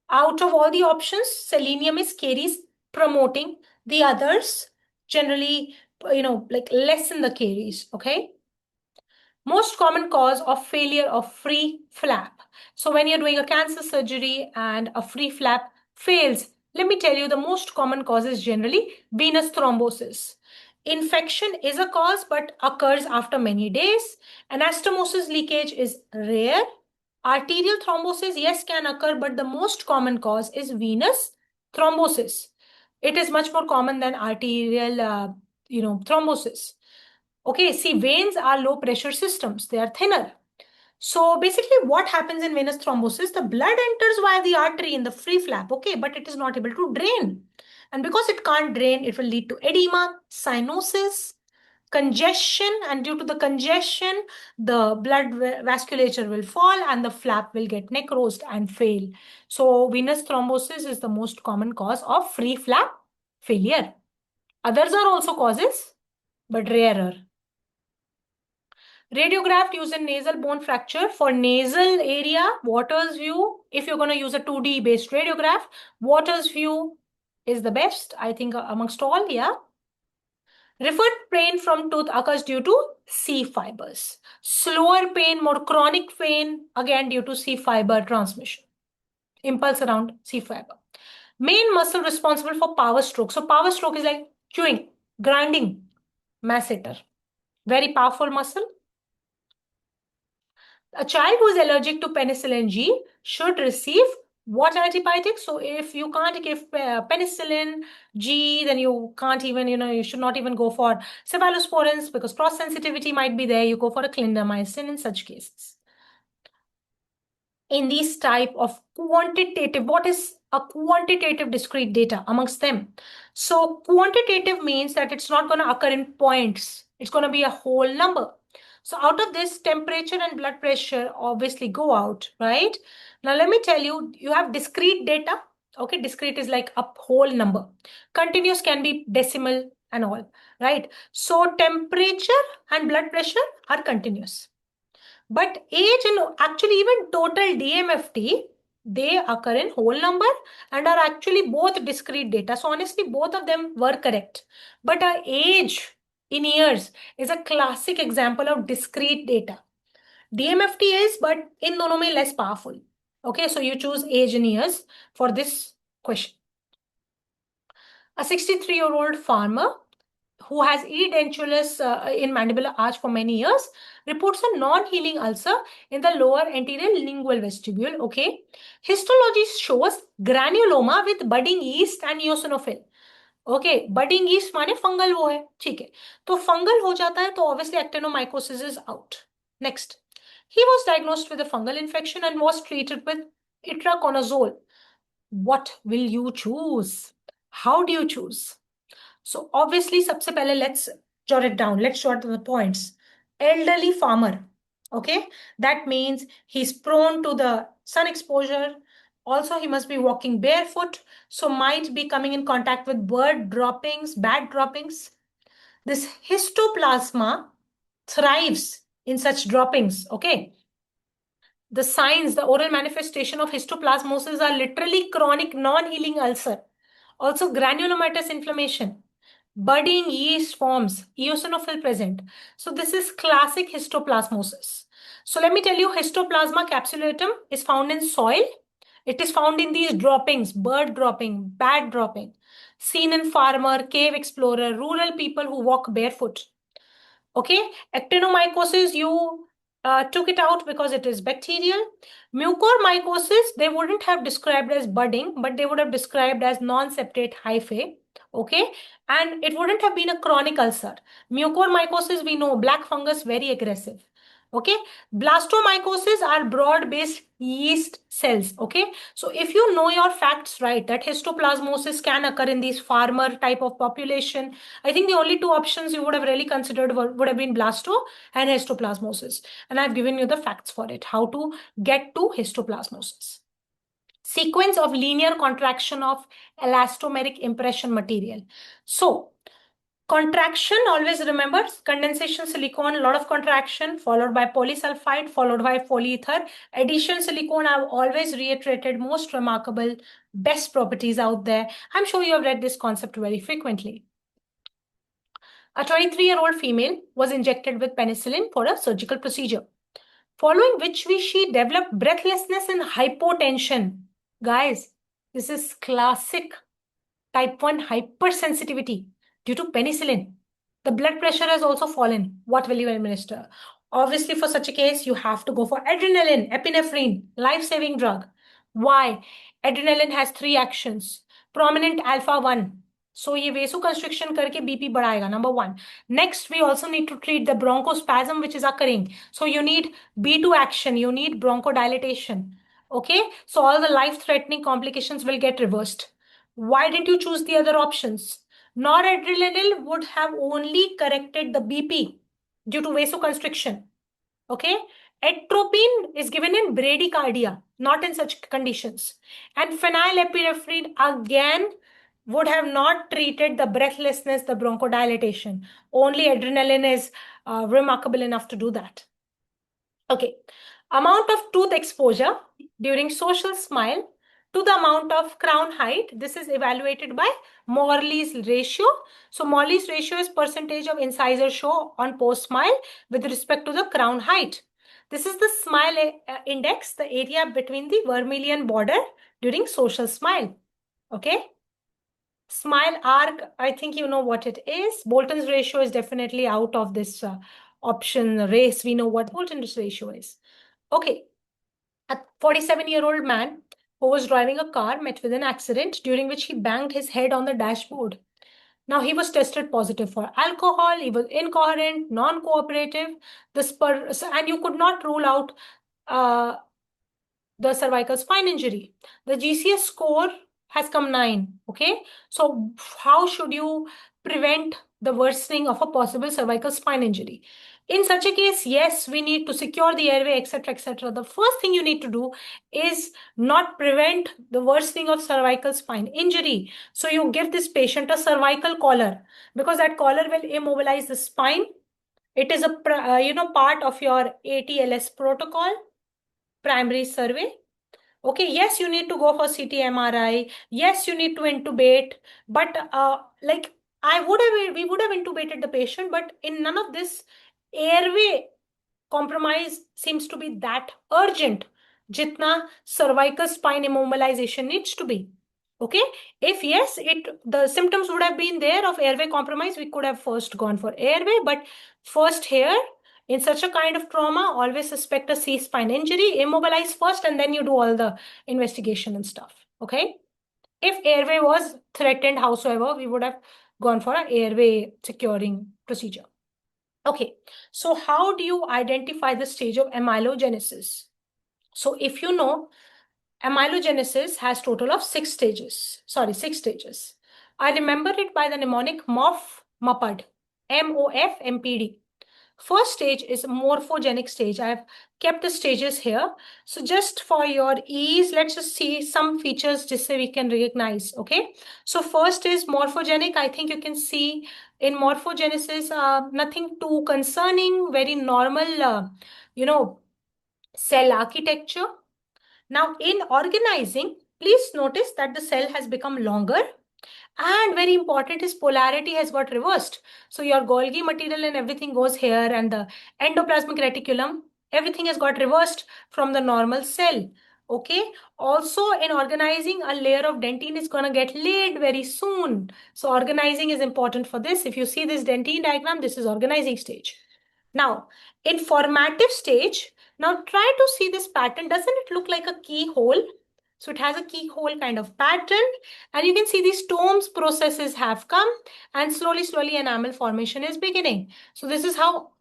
Out of all the options, selenium is caries promoting. The others generally, lessen the caries, okay? Most common cause of failure of free flap. So when you're doing a cancer surgery and a free flap fails, let me tell you the most common cause is generally venous thrombosis. Infection is a cause but occurs after many days. Anastomosis leakage is rare. Arterial thrombosis, yes, can occur, but the most common cause is venous thrombosis. It is much more common than arterial, thrombosis. Okay, see, veins are low pressure systems. They are thinner. So basically what happens in venous thrombosis, the blood enters via the artery in the free flap, okay, but it is not able to drain. And because it can't drain, it will lead to edema, cyanosis, congestion, and due to the congestion, the blood vasculature will fall and the flap will get necrosed and fail. So venous thrombosis is the most common cause of free flap failure. Others are also causes, but rarer. Radiograph used in nasal bone fracture for nasal area, Waters view. If you're going to use a 2D based radiograph, Waters view is the best, I think, amongst all, yeah. Referred pain from tooth occurs due to C fibers. Slower pain, more chronic pain, again due to C fiber transmission. Impulse around C fiber. Main muscle responsible for power stroke. So power stroke is like chewing, grinding, masseter. Very powerful muscle. A child who is allergic to penicillin G should receive what antibiotics? So if you can't give penicillin G, then you can't even, you should not even go for cephalosporins because cross sensitivity might be there. You go for a clindamycin in such cases. In these type of quantitative, what is a quantitative discrete data amongst them? So quantitative means that it's not going to occur in points. It's going to be a whole number. So out of this, temperature and blood pressure obviously go out, right? Now let me tell you, you have discrete data. Okay, discrete is like a whole number. Continuous can be decimal and all, right? So temperature and blood pressure are continuous. But age and actually even total DMFT, they occur in whole number and are actually both discrete data. So honestly, both of them were correct. But our age in years is a classic example of discrete data. DMFT is, but in dono mein less powerful. Okay, so you choose age in years for this question. A 63-year-old farmer who has edentulous in mandibular arch for many years, reports a non-healing ulcer in the lower anterior lingual vestibule. Okay. Histology shows granuloma with budding yeast and eosinophil. Okay budding yeast माने fungal वो है ठीक है तो fungal हो जाता है तो obviously actinomycosis is out next he was diagnosed with a fungal infection and was treated with itraconazole. What will you choose? How do you choose? So obviously, सबसे पहले let's jot it down. Let's jot the points. Elderly farmer. Okay, that means he's prone to the sun exposure. Also, he must be walking barefoot. So might be coming in contact with bird droppings, bad droppings. This histoplasma thrives in such droppings. Okay. The signs, the oral manifestation of histoplasmosis are literally chronic non-healing ulcer. Also granulomatous inflammation. Budding yeast forms, eosinophil present. So this is classic histoplasmosis. So let me tell you, histoplasma capsulatum is found in soil. It is found in these droppings, bird dropping, bat dropping, seen in farmer, cave explorer, rural people who walk barefoot. Okay, actinomycosis, you took it out because it is bacterial. Mucormycosis, they wouldn't have described as budding, but they would have described as non-septate hyphae. Okay, and it wouldn't have been a chronic ulcer. Mucormycosis, we know, black fungus, very aggressive. Okay, blastomycosis are broad-based yeast cells. Okay, so if you know your facts right, that histoplasmosis can occur in these farmer type of population, I think the only two options you would have really considered would have been blasto and histoplasmosis. And I've given you the facts for it, how to get to histoplasmosis. Sequence of linear contraction of elastomeric impression material. So contraction, always remember, condensation silicone, a lot of contraction, followed by polysulfide, followed by polyether. Addition silicone, I've always reiterated, most remarkable, best properties out there. I'm sure you have read this concept very frequently. A 23-year-old female was injected with penicillin for a surgical procedure, following which she developed breathlessness and hypotension. Guys, this is classic type 1 hypersensitivity due to penicillin. The blood pressure has also fallen. What will you administer? Obviously, for such a case, you have to go for adrenaline, epinephrine, life-saving drug. Why? Adrenaline has three actions. Prominent alpha 1. So ये vasoconstriction करके BP बढ़ाएगा, number one. Next, we also need to treat the bronchospasm which is occurring. So you need B2 action, you need bronchodilation. Okay, so all the life-threatening complications will get reversed. Why didn't you choose the other options? Noradrenaline would have only corrected the BP due to vasoconstriction. Okay? Atropine is given in bradycardia, not in such conditions. And phenylephrine again would have not treated the breathlessness, the bronchodilation. Only adrenaline is remarkable enough to do that. Okay. Amount of tooth exposure during social smile to the amount of crown height. This is evaluated by Morley's ratio. So Morley's ratio is percentage of incisor show on post smile with respect to the crown height. This is the smile index, the area between the vermilion border during social smile. Okay. Smile arc, I think you know what it is. Bolton's ratio is definitely out of this option race. We know what Bolton's ratio is. Okay. A 47-year-old man who was driving a car met with an accident during which he banged his head on the dashboard. Now, he was tested positive for alcohol, he was incoherent, non-cooperative, and you could not rule out the cervical spine injury. The GCS score has come 9, okay? So how should you prevent the worsening of a possible cervical spine injury? In such a case, yes, we need to secure the airway, etc., etc. The first thing you need to do is not prevent the worsening of cervical spine injury. So you give this patient a cervical collar because that collar will immobilize the spine. It is a part of your ATLS protocol, primary survey. Okay, yes, you need to go for CT MRI. Yes, you need to intubate, but like we would have intubated the patient, but in none of this, airway compromise seems to be that urgent. Jitna cervical spine immobilization needs to be. Okay, if yes, the symptoms would have been there of airway compromise, we could have first gone for airway, but first here, in such a kind of trauma, always suspect a C-spine injury, immobilize first, and then you do all the investigation and stuff. Okay, if airway was threatened, howsoever, we would have gone for an airway securing procedure. Okay, so how do you identify the stage of amylogenesis? So if you know, amylogenesis has total of 6 stages. Sorry, 6 stages. I remember it by the mnemonic MOFMPD. MOFMPD. First stage is morphogenic stage. I have kept the stages here. So just for your ease, let's just see some features just so we can recognize. Okay. So first is morphogenic. I think you can see in morphogenesis, nothing too concerning, very normal, cell architecture. Now in organizing, please notice that the cell has become longer. And very important is polarity has got reversed. So your Golgi material and everything goes here, and the endoplasmic reticulum, everything has got reversed from the normal cell. Okay. Also in organizing, a layer of dentine is going to get laid very soon. So organizing is important for this. If you see this dentine diagram, this is organizing stage. Now in formative stage, now try to see this pattern. Doesn't it look like a keyhole? So it has a keyhole kind of pattern, and you can see these tomes processes have come, and slowly enamel formation is beginning. So this is how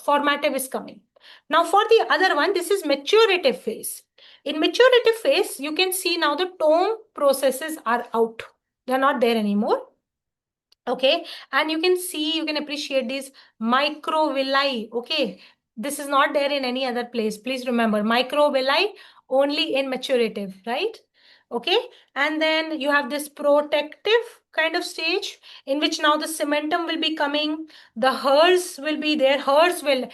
formative is coming. Now for the other one, this is maturative phase. In maturative phase, you can see now the tome processes are out. They're not there anymore. Okay, and you can appreciate these microvilli. Okay, this is not there in any other place. Please remember, microvilli only in maturative, right? Okay, and then you have this protective kind of stage in which now the cementum will be coming, the hers will be there, Hertwig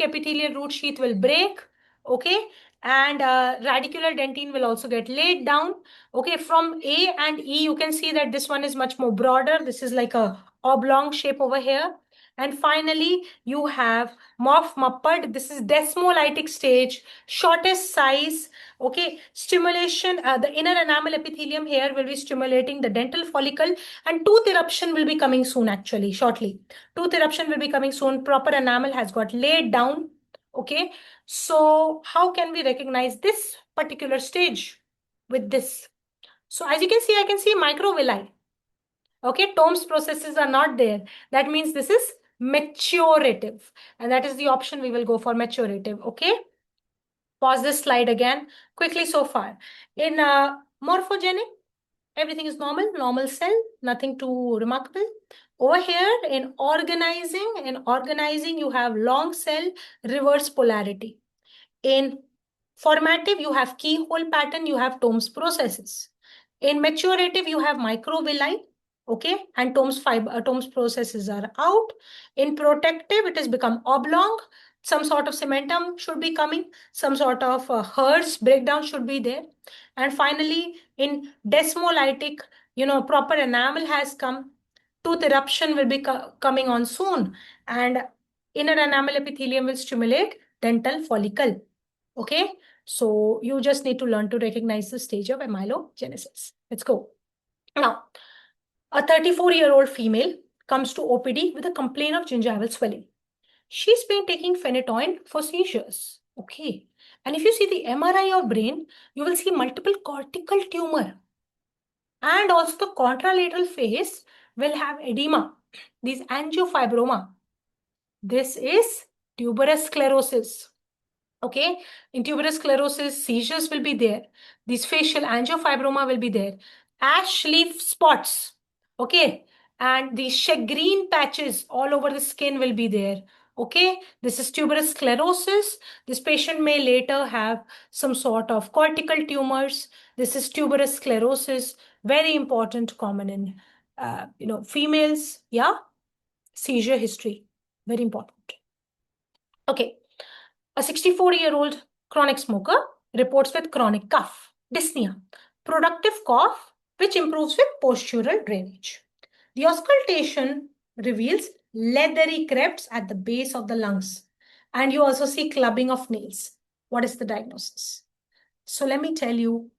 epithelial root sheath will break, okay, and radicular dentine will also get laid down. Okay, from A and E, you can see that this one is much more broader. This is like a oblong shape over here. And finally, you have Morph Muppet. This is desmolytic stage, shortest size. Okay, stimulation, the inner enamel epithelium here will be stimulating the dental follicle, and tooth eruption will be coming soon, actually, shortly. Tooth eruption will be coming soon. Proper enamel has got laid down. Okay, so how can we recognize this particular stage with this? So as you can see, I can see microvilli. Okay, Tomes processes are not there. That means this is maturative. And that is the option we will go for, maturative. Okay, pause this slide again quickly so far. In morphogenic, everything is normal cell, nothing too remarkable. Over here in organizing, you have long cell, reverse polarity. In formative, you have keyhole pattern, you have Tomes processes. In maturative, you have microvilli, okay, and Tomes processes are out. In protective, it has become oblong. Some sort of cementum should be coming. Some sort of Hertz breakdown should be there. And finally, in desmolytic, proper enamel has come. Tooth eruption will be coming on soon. And inner enamel epithelium will stimulate dental follicle. Okay, so you just need to learn to recognize the stage of amylogenesis. Let's go. Now, a 34-year-old female comes to OPD with a complaint of gingival swelling. She's been taking phenytoin for seizures. Okay, and if you see the MRI of brain, you will see multiple cortical tumor. And also the contralateral face will have edema, these angiofibroma. This is tuberous sclerosis. Okay, in tuberous sclerosis, seizures will be there. These facial angiofibroma will be there. Ash leaf spots, okay, and these shagreen patches all over the skin will be there. Okay, this is tuberous sclerosis. This patient may later have some sort of cortical tumors. This is tuberous sclerosis, very important, common in females. Yeah, seizure history, very important. Okay. A 64-year-old chronic smoker reports with chronic cough, dyspnea, productive cough, which improves with postural drainage. The auscultation reveals leathery crepes at the base of the lungs. And you also see clubbing of nails. What is the diagnosis? So let me tell you,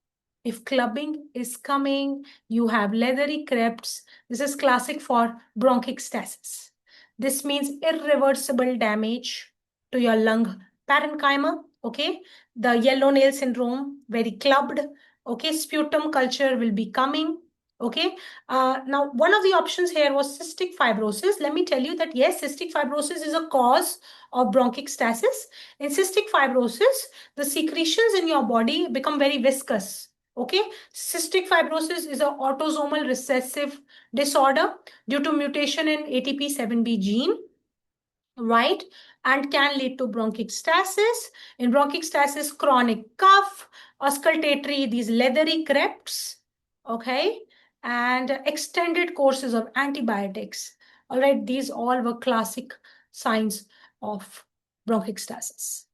if clubbing is coming, you have leathery crepes. This is classic for bronchic stasis. This means irreversible damage to your lung parenchyma, okay? The yellow nail syndrome, very clubbed, okay? Sputum culture will be coming, okay? Now, one of the options here was cystic fibrosis. Let me tell you that, yes, cystic fibrosis is a cause of bronchic stasis. In cystic fibrosis, the secretions in your body become very viscous, okay? Cystic fibrosis is an autosomal recessive disorder due to mutation in ATP7B gene, right? And can lead to bronchic stasis. In bronchic stasis, chronic cough, auscultatory, these leathery crepes, okay? And extended courses of antibiotics. All right, these all were classic signs of bronchic stasis.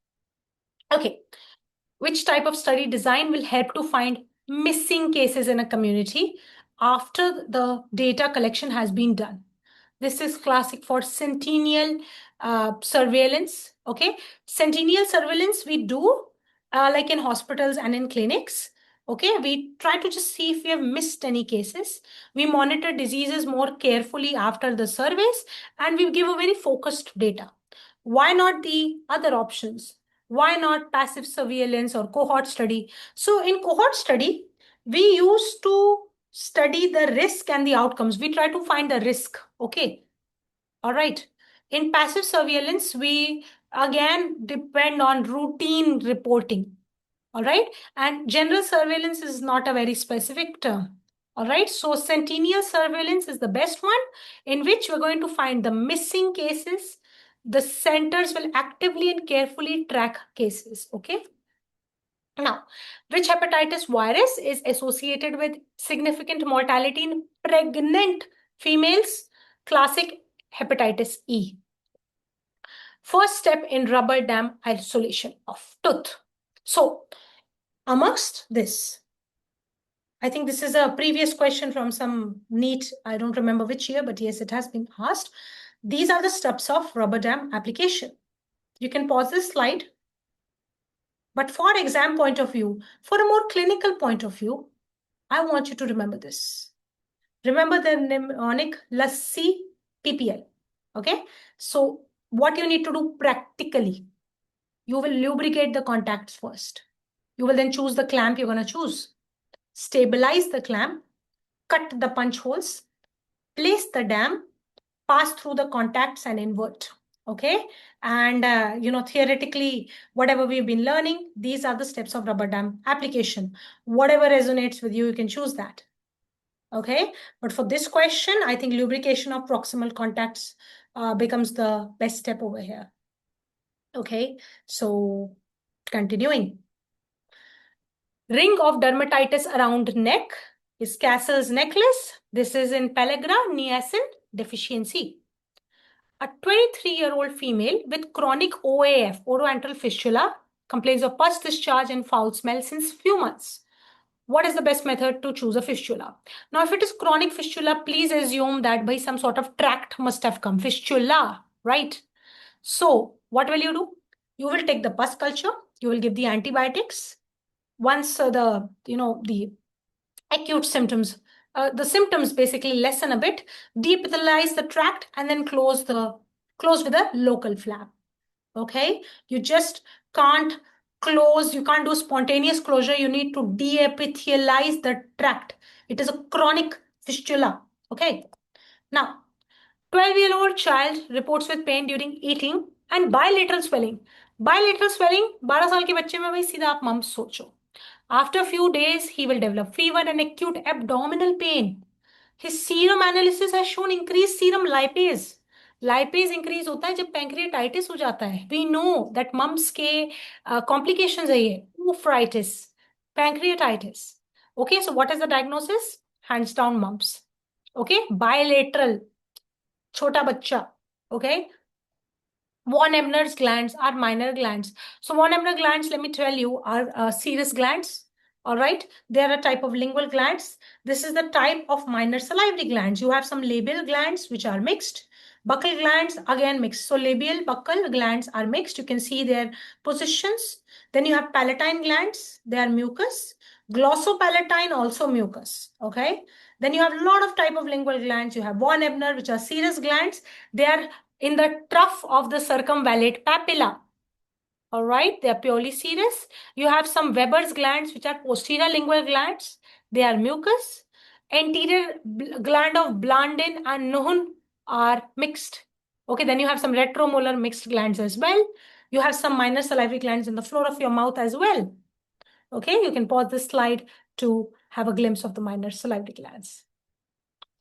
Okay, which type of study design will help to find missing cases in a community after the data collection has been done? This is classic for centennial surveillance. Okay, centennial surveillance we do like in hospitals and in clinics. Okay, we try to just see if we have missed any cases. We monitor diseases more carefully after the surveys, and we give a very focused data. Why not the other options? Why not passive surveillance or cohort study? So in cohort study, we used to study the risk and the outcomes. We try to find the risk. Okay. All right. In passive surveillance, we again depend on routine reporting. All right. And general surveillance is not a very specific term. All right. So centennial surveillance is the best one, in which we're going to find the missing cases. The centers will actively and carefully track cases. Okay. Now, which hepatitis virus is associated with significant mortality in pregnant females? Classic hepatitis E. First step in rubber dam isolation of tooth. So, amongst this, I think this is a previous question from some NEET, I don't remember which year, but yes, it has been asked. These are the steps of rubber dam application. You can pause this slide. But for exam point of view, for a more clinical point of view, I want you to remember this. Remember the mnemonic Lassi PPL. Okay. So what you need to do practically, you will lubricate the contacts first. You will then choose the clamp you're going to choose. Stabilize the clamp, cut the punch holes, place the dam, pass through the contacts and invert. Okay. And, theoretically, whatever we've been learning, these are the steps of rubber dam application. Whatever resonates with you, you can choose that. Okay. But for this question, I think lubrication of proximal contacts becomes the best step over here. Okay. So continuing. Ring of dermatitis around neck is Castle's necklace. This is in pellagra niacin deficiency. A 23-year-old female with chronic OAF, oroantral fistula, complains of pus discharge and foul smell since few months. What is the best method to choose a fistula? Now, if it is chronic fistula, please assume that by some sort of tract must have come. Fistula, right? So, what will you do? You will take the pus culture. You will give the antibiotics. Once the acute symptoms, the symptoms basically lessen a bit, deepithelize the tract and then close with a local flap. Okay, you just can't close, you can't do spontaneous closure. You need to deepithelize the tract. It is a chronic fistula. Okay, now 12-year-old child reports with pain during eating and bilateral swelling. Bilateral swelling 12 साल के बच्चे में भाई सीधा आप mums सोचो. After a few days, he will develop fever and acute abdominal pain. His serum analysis has shown increased serum lipase. Lipase increase होता है जब pancreatitis हो जाता है. We know that mumps के complications है ये. Nephritis, pancreatitis. Okay, so what is the diagnosis? Hands down mumps. Okay, bilateral, छोटा बच्चा. Okay. Von Ebner's glands are minor glands. So von Ebner glands, let me tell you, are serous glands. All right. They are a type of lingual glands. This is the type of minor salivary glands. You have some labial glands, which are mixed. Buccal glands, again mixed. So labial, buccal glands are mixed. You can see their positions. Then you have palatine glands. They are mucus. Glossopalatine, also mucus. Okay. Then you have a lot of type of lingual glands. You have von Ebner, which are serous glands. They are in the trough of the circumvallate papilla. All right, they are purely serous. You have some Weber's glands, which are posterior lingual glands. They are mucus. Anterior gland of Blandin and Nuhn are mixed. Okay, then you have some retromolar mixed glands as well. You have some minor salivary glands in the floor of your mouth as well. Okay, you can pause this slide to have a glimpse of the minor salivary glands.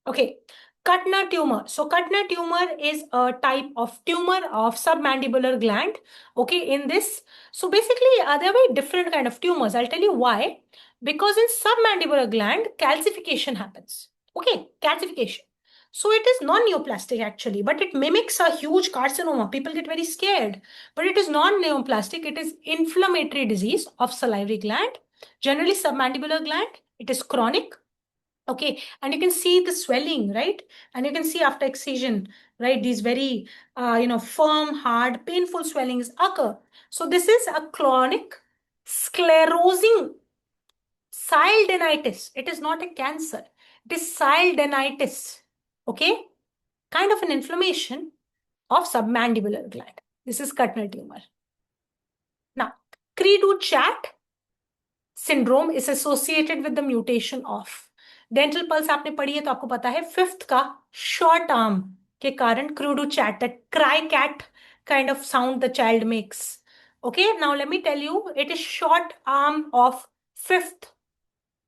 Okay, Kuttner tumor. So Kuttner tumor is a type of tumor of submandibular gland. Okay, in this. So basically, there are very different kind of tumors. I'll tell you why. Because in submandibular gland, calcification happens. Okay, calcification. So it is non-neoplastic actually, but it mimics a huge carcinoma. People get very scared. But it is non-neoplastic. It is inflammatory disease of salivary gland. Generally submandibular gland. It is chronic. Okay, and you can see the swelling, right? And you can see after excision, right? These very, firm, hard, painful swellings occur. So this is a chronic sclerosing cildenitis. It is not a cancer. It is cildenitis. Okay, kind of an inflammation of submandibular gland. This is Kuttner tumor. Now, Cre-Du-Chat syndrome is associated with the mutation of dental pulse आपने पढ़ी है तो आपको पता है fifth का short arm के कारण Cre-Du-Chat, that cry cat kind of sound the child makes. Okay, now let me tell you, it is short arm of fifth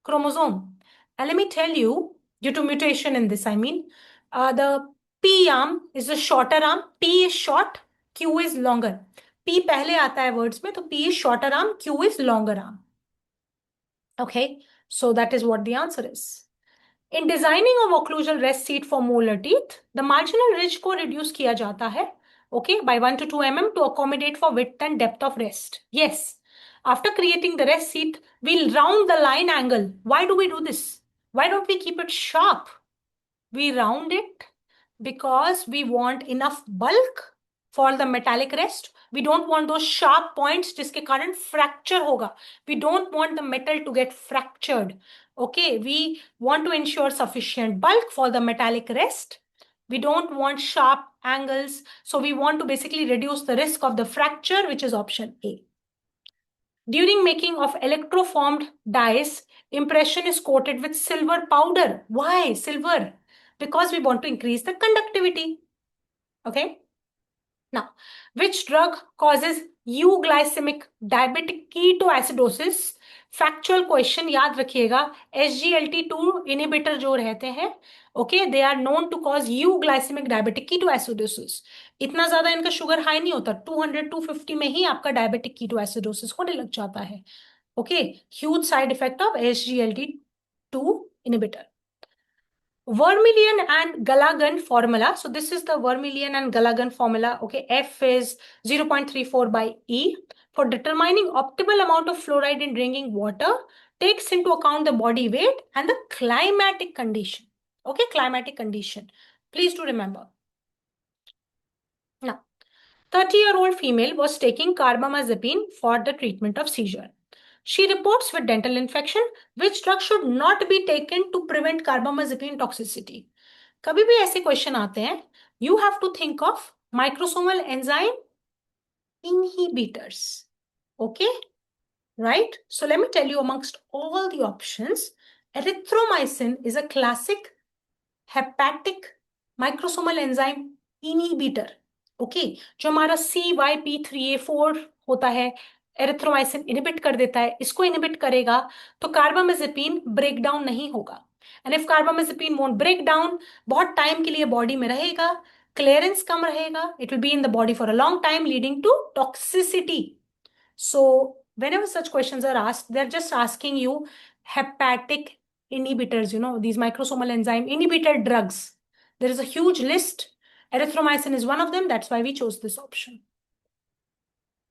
chromosome. And let me tell you, due to mutation in this, the P arm is a shorter arm. P is short, Q is longer. P पहले आता है words में, तो P is shorter arm, Q is longer arm. Okay, so that is what the answer is. In designing a occlusal rest seat for molar teeth, the marginal ridge को reduce किया जाता है, okay, by 1 to 2 mm to accommodate for width and depth of rest. Yes, after creating the rest seat, we'll round the line angle. Why do we do this? Why don't we keep it sharp? We round it Because we want enough bulk for the metallic rest. We don't want those sharp points जिसके कारण fracture होगा. We don't want the metal to get fractured. Okay, we want to ensure sufficient bulk for the metallic rest. We don't want sharp angles. So we want to basically reduce the risk of the fracture, which is option A. During making of electroformed dies, impression is coated with silver powder. Why silver? Because we want to increase the conductivity. Okay. Now, which drug causes euglycemic diabetic ketoacidosis? Factual question याद रखिएगा. SGLT2 inhibitor जो रहते हैं, okay, they are known to cause euglycemic diabetic ketoacidosis. इतना ज्यादा इनका sugar high नहीं होता. 200 250 में ही आपका डायबिटिक कीटोएसिडोसिस होने लग जाता है. Okay, huge side effect of SGLT2 inhibitor. Vermilion and Gallagher formula. So this is the Vermilion and Gallagher formula. Okay, F is 0.34 by E. For determining optimal amount of fluoride in drinking water, takes into account the body weight and the climatic condition. Okay, climatic condition. Please do remember. Now, 30-year-old female was taking carbamazepine for the treatment of seizure. She reports with dental infection. Which drug should not be taken to prevent carbamazepine toxicity? कभी भी ऐसे question आते हैं, you have to think of microsomal enzyme inhibitors. Okay, right? So let me tell you, amongst all the options, erythromycin is a classic hepatic microsomal enzyme inhibitor. Okay, जो हमारा CYP3A4 होता है, erythromycin inhibit कर देता है. इसको inhibit करेगा तो कार्बामेजेपिन ब्रेक डाउन नहीं होगा. And if carbamazepine won't break down, बहुत टाइम के लिए बॉडी में रहेगा, क्लियरेंस कम रहेगा, it will be in the body for a long time leading to toxicity. So whenever such questions are asked, they're just asking you hepatic inhibitors, these microsomal enzyme inhibitor drugs. There is a huge list. Erythromycin is one of them. That's why we chose this option.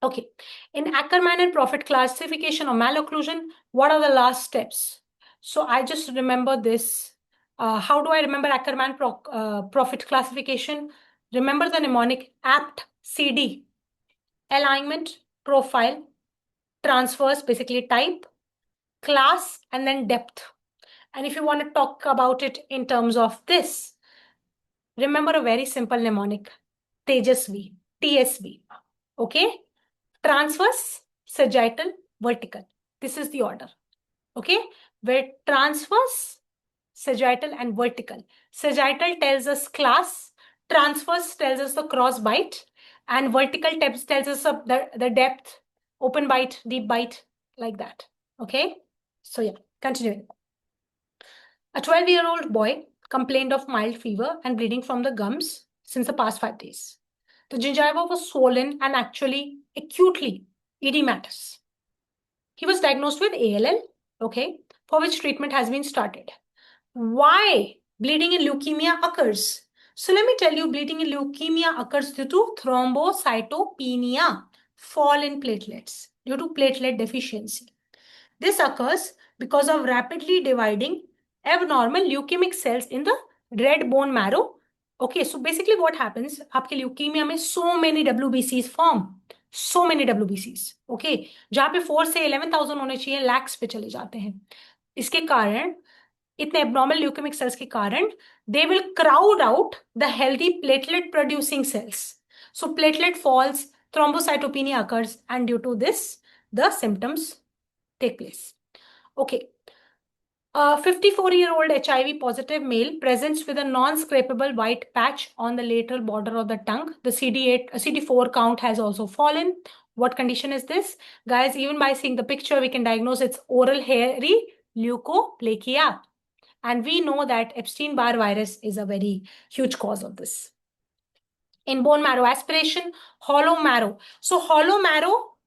Okay. In Ackermann and Profit classification of malocclusion, what are the last steps? So I just remember this. How do I remember Ackermann Profit classification? Remember the mnemonic APT CD. Alignment, profile, transfers, basically type, class, and then depth. And if you want to talk about it in terms of this, remember a very simple mnemonic, Tejasvi, TSV. Okay? Transverse, sagittal, vertical. This is the order. Okay? Where transverse, sagittal, and vertical. Sagittal tells us class, transverse tells us the cross bite, and vertical tells us the depth, open bite, deep bite, like that. Okay? So yeah, continuing. A 12-year-old boy complained of mild fever and bleeding from the gums since the past 5 days. The gingiva was swollen and actually acutely edematous. He was diagnosed with ALL, okay, for which treatment has been started. Why bleeding in leukemia occurs? So let me tell you, bleeding in leukemia occurs due to thrombocytopenia, fall in platelets, due to platelet deficiency. This occurs because of rapidly dividing abnormal leukemic cells in the red bone marrow. Okay, so basically what happens, आपके leukemia में so many WBCs form, so many WBCs. Okay, जहाँ पे 4 से 11,000 होने चाहिए, lakhs पे चले जाते हैं. इसके कारण, इतने abnormal leukemic cells के कारण, they will crowd out the healthy platelet producing cells. So platelet falls, thrombocytopenia occurs, and due to this, the symptoms take place. Okay. A 54-year-old HIV positive male presents with a non-scrapable white patch on the lateral border of the tongue. The CD4 count has also fallen. What condition is this? Guys, even by seeing the picture, we can diagnose it's oral hairy leukoplakia. And we know that Epstein-Barr virus is a very huge cause of this. In bone marrow aspiration, hollow marrow. So hollow marrow,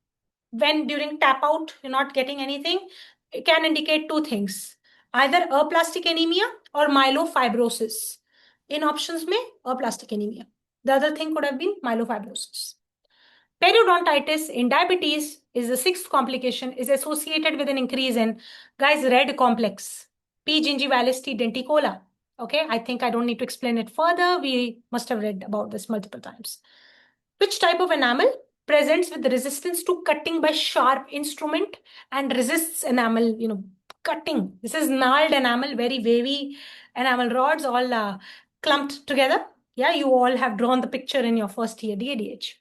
when during tap out, you're not getting anything, it can indicate two things. Either aplastic anemia or myelofibrosis. In options में aplastic anemia. The other thing could have been myelofibrosis. Periodontitis in diabetes is the sixth complication, is associated with an increase in, guys, red complex, P. gingivalis T. denticola. Okay, I think I don't need to explain it further. We must have read about this multiple times. Which type of enamel presents with resistance to cutting by sharp instrument and resists enamel, cutting? This is gnarled enamel, very wavy enamel rods, all clumped together. Yeah, you all have drawn the picture in your first year DADH.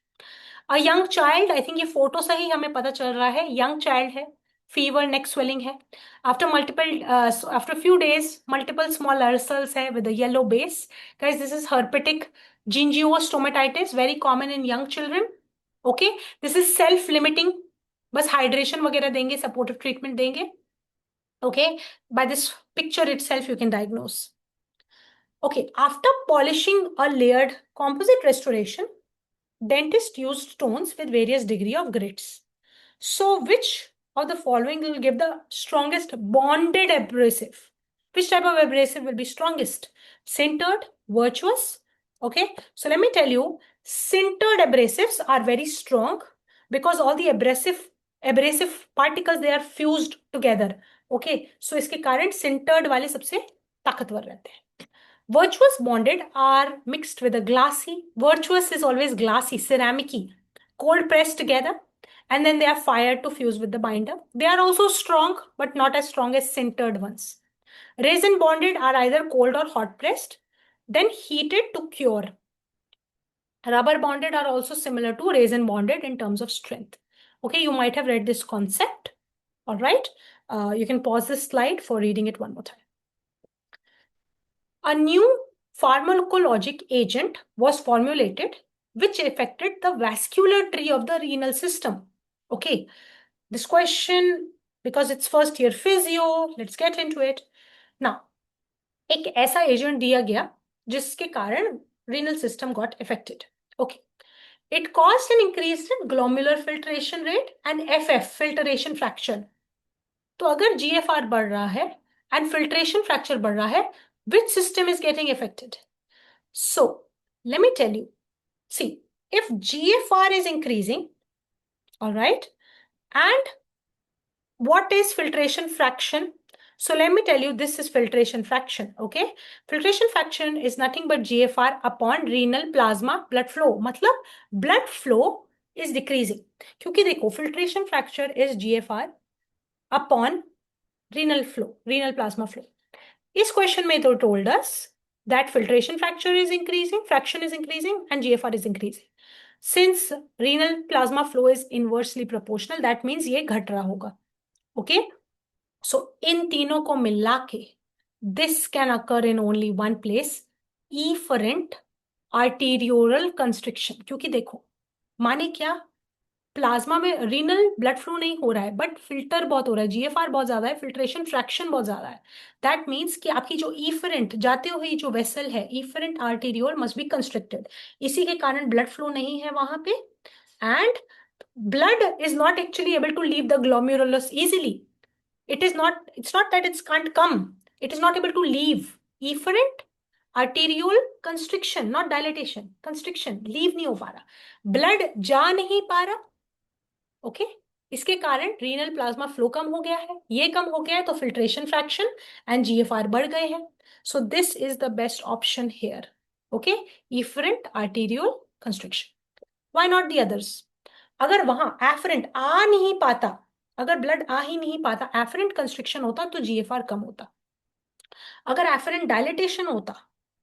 A young child, I think ये photo से ही हमें पता चल रहा है, young child है, fever, neck swelling है. After a few days, multiple small ulcers है with a yellow base. Guys, this is herpetic gingiostomatitis, very common in young children. Okay, this is self-limiting. बस hydration वगैरह देंगे, supportive treatment देंगे. Okay, by this picture itself, you can diagnose. Okay, after polishing a layered composite restoration, dentist used stones with various degree of grits. So which of the following will give the strongest bonded abrasive? Which type of abrasive will be strongest? Sintered, virtuous? Okay, so let me tell you, sintered abrasives are very strong because all the abrasive particles, they are fused together. Okay, so इसके कारण sintered वाले सबसे ताकतवर रहते हैं. Virtuous bonded are mixed with a glassy. Virtuous is always glassy, ceramicy, cold pressed together, and then they are fired to fuse with the binder. They are also strong, but not as strong as sintered ones. Resin bonded are either cold or hot pressed, then heated to cure. Rubber bonded are also similar to resin bonded in terms of strength. Okay, you might have read this concept. All right, you can pause this slide for reading it one more time. A new pharmacologic agent was formulated which affected the vascular tree of the renal system. Okay, this question, because it's first year physio, let's get into it. Now, एक ऐसा agent दिया गया जिसके कारण renal system got affected. Okay, it caused an increase in glomerular filtration rate and FF, filtration fraction. तो अगर GFR बढ़ रहा है and filtration fracture बढ़ रहा है, which system is getting affected? So, let me tell you. See, if GFR is increasing, all right, and what is filtration fraction? So let me tell you, this is filtration fraction, okay? Filtration fraction is nothing but GFR upon renal plasma blood flow. मतलब blood flow is decreasing. क्योंकि देखो, filtration fraction is GFR upon renal flow, renal plasma flow. इस question में तो told us that filtration fraction is increasing, and GFR is increasing. Since renal plasma flow is inversely proportional, that means ये घट रहा होगा. Okay? So इन तीनों को मिला के this can occur in only one place, efferent arterioral constriction. क्योंकि देखो, माने क्या, प्लाज्मा में रीनल ब्लड फ्लो नहीं हो रहा है बट फिल्टर बहुत हो रहा है, जीएफआर बहुत ज्यादा है, फिल्ट्रेशन फ्रैक्शन बहुत ज्यादा है. दैट मीन्स कि आपकी जो ईफरेंट जाते हुए जो वेसल है, efferent arteriole must be constricted. इसी के कारण ब्लड फ्लो नहीं है वहां पे, and blood is not actually able to leave the glomerulus easily. It's not that it can't come, it is not able to leave. Efferent arterial constriction, not dilatation, constriction, leave नहीं हो पा रहा, blood जा नहीं पा रहा. Okay, इसके कारण रीनल प्लाज्मा फ्लो कम हो गया है, ये कम हो गया है तो फिल्ट्रेशन फ्रैक्शन एंड जीएफआर बढ़ गए हैं. So this is the best option here. Okay, efferent arterial constriction. Why not the others? अगर वहां एफरेंट आ नहीं पाता, अगर ब्लड आ ही नहीं पाता, एफरेंट कंस्ट्रिक्शन होता तो जीएफआर कम होता. अगर एफरेंट डायलिटेशन होता,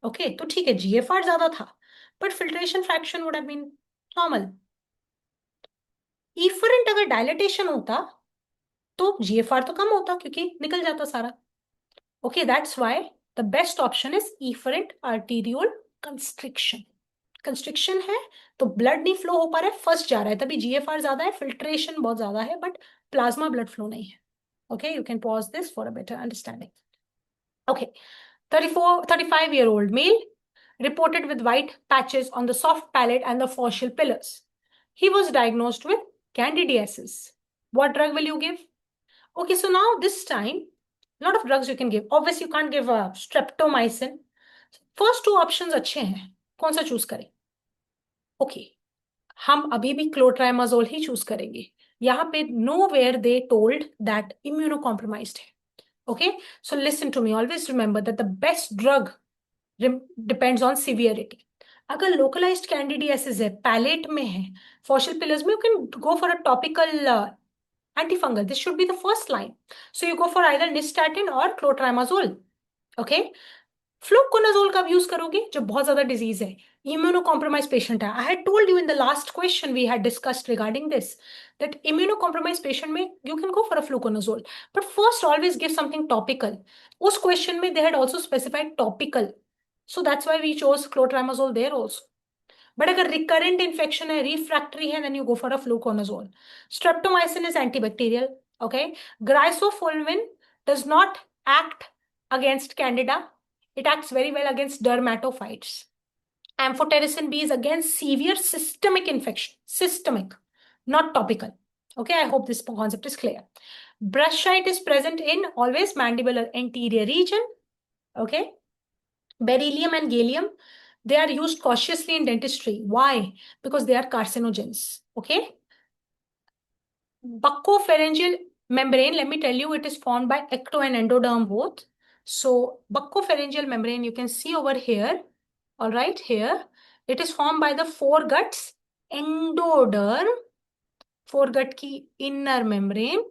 ओके, तो ठीक है, जीएफआर ज्यादा था but filtration fraction would have been normal. Efferent अगर डायलिटेशन होता तो जीएफआर तो कम होता क्योंकि निकल जाता सारा. Okay, that's why the best option is efferent arterial constriction. Constriction है तो ब्लड नहीं फ्लो हो पा रहा है, फर्स्ट जा रहा है, तभी जीएफआर ज्यादा है, फिल्ट्रेशन बहुत ज्यादा है बट प्लाज्मा ब्लड फ्लो नहीं है. Okay, you can pause this for a better understanding. Okay, 35-year-old male reported with white patches on the soft palate and the facial pillars. He was diagnosed with candidiasis. What drug will you give? Okay, so now this time, a lot of drugs you can give. Obviously, you can't give streptomycin. First two options अच्छे हैं, कौन सा choose करें? Okay, हम अभी भी clotrimazole ही choose करेंगे. यहाँ पे nowhere they told that immunocompromised है. Okay, so listen to me. Always remember that the best drug depends on severity. अगर localized candidiasis है, palate में है, faucial pillars में, you can go for a topical antifungal. This should be the first line. So you go for either nystatin or clotrimazole. Okay. Fluconazole कब use करोगे? जब बहुत ज्यादा डिजीज है, इम्यूनो पेशेंट है. I had told you in the last question we had discussed regarding this that immuno patient में you can go for a fluconazole, but first always give something topical. उस question में they had also specified topical, so that's why we chose clotrimazole there also. But अगर recurrent infection है, refractory है, then you go for a fluconazole. Streptomycin is antibacterial. Okay. Griseofulvin does not act against candida. It acts very well against dermatophytes. Amphotericin B is against severe systemic infection. Systemic, not topical. Okay, I hope this concept is clear. Brushite is present in always mandibular anterior region. Okay. Beryllium and gallium, they are used cautiously in dentistry. Why? Because they are carcinogens. Okay. Buccopharyngeal membrane, let me tell you, it is formed by ecto and endoderm both. So buccopharyngeal membrane, you can see over here, all right, here, it is formed by the foreguts endoderm, foregut ki inner membrane,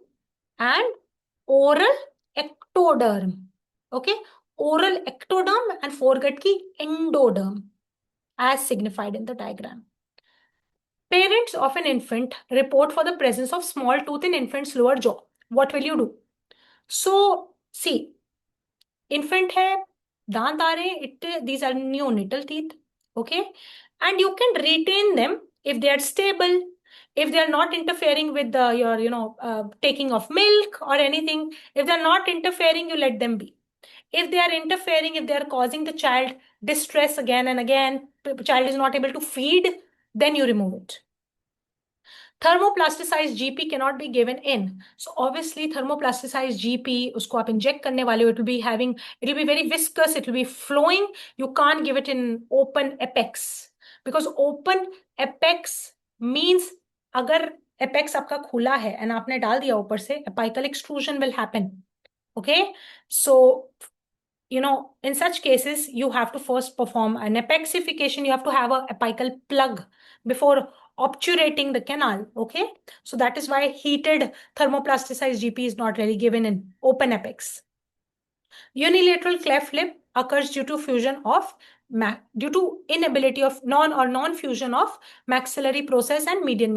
and oral ectoderm. Okay, oral ectoderm and foregut ki endoderm, as signified in the diagram. Parents of an infant report for the presence of small tooth in infant's lower jaw. What will you do? So, see, infant hai, दांत आ रहे, these are neonatal teeth, okay? And you can retain them if they are stable, if they are not interfering with your, taking of milk or anything. If they are not interfering, you let them be. If they are interfering, if they are causing the child distress again and again, the child is not able to feed, then you remove it. Thermoplasticized GP cannot be given in. So obviously thermoplasticized GP, usko aap inject karne wale, it will be very viscous, it will be flowing. You can't give it in open apex, because open apex means agar apex आपका खुला है and आपने डाल दिया ऊपर से, apical extrusion will happen. Okay, so in such cases, you have to first perform an apexification. You have to have a apical plug before obturating the canal. Okay, so that is why heated thermoplasticized GP is not really given in open apex. Unilateral cleft lip occurs due to due to inability of non-fusion of maxillary process and median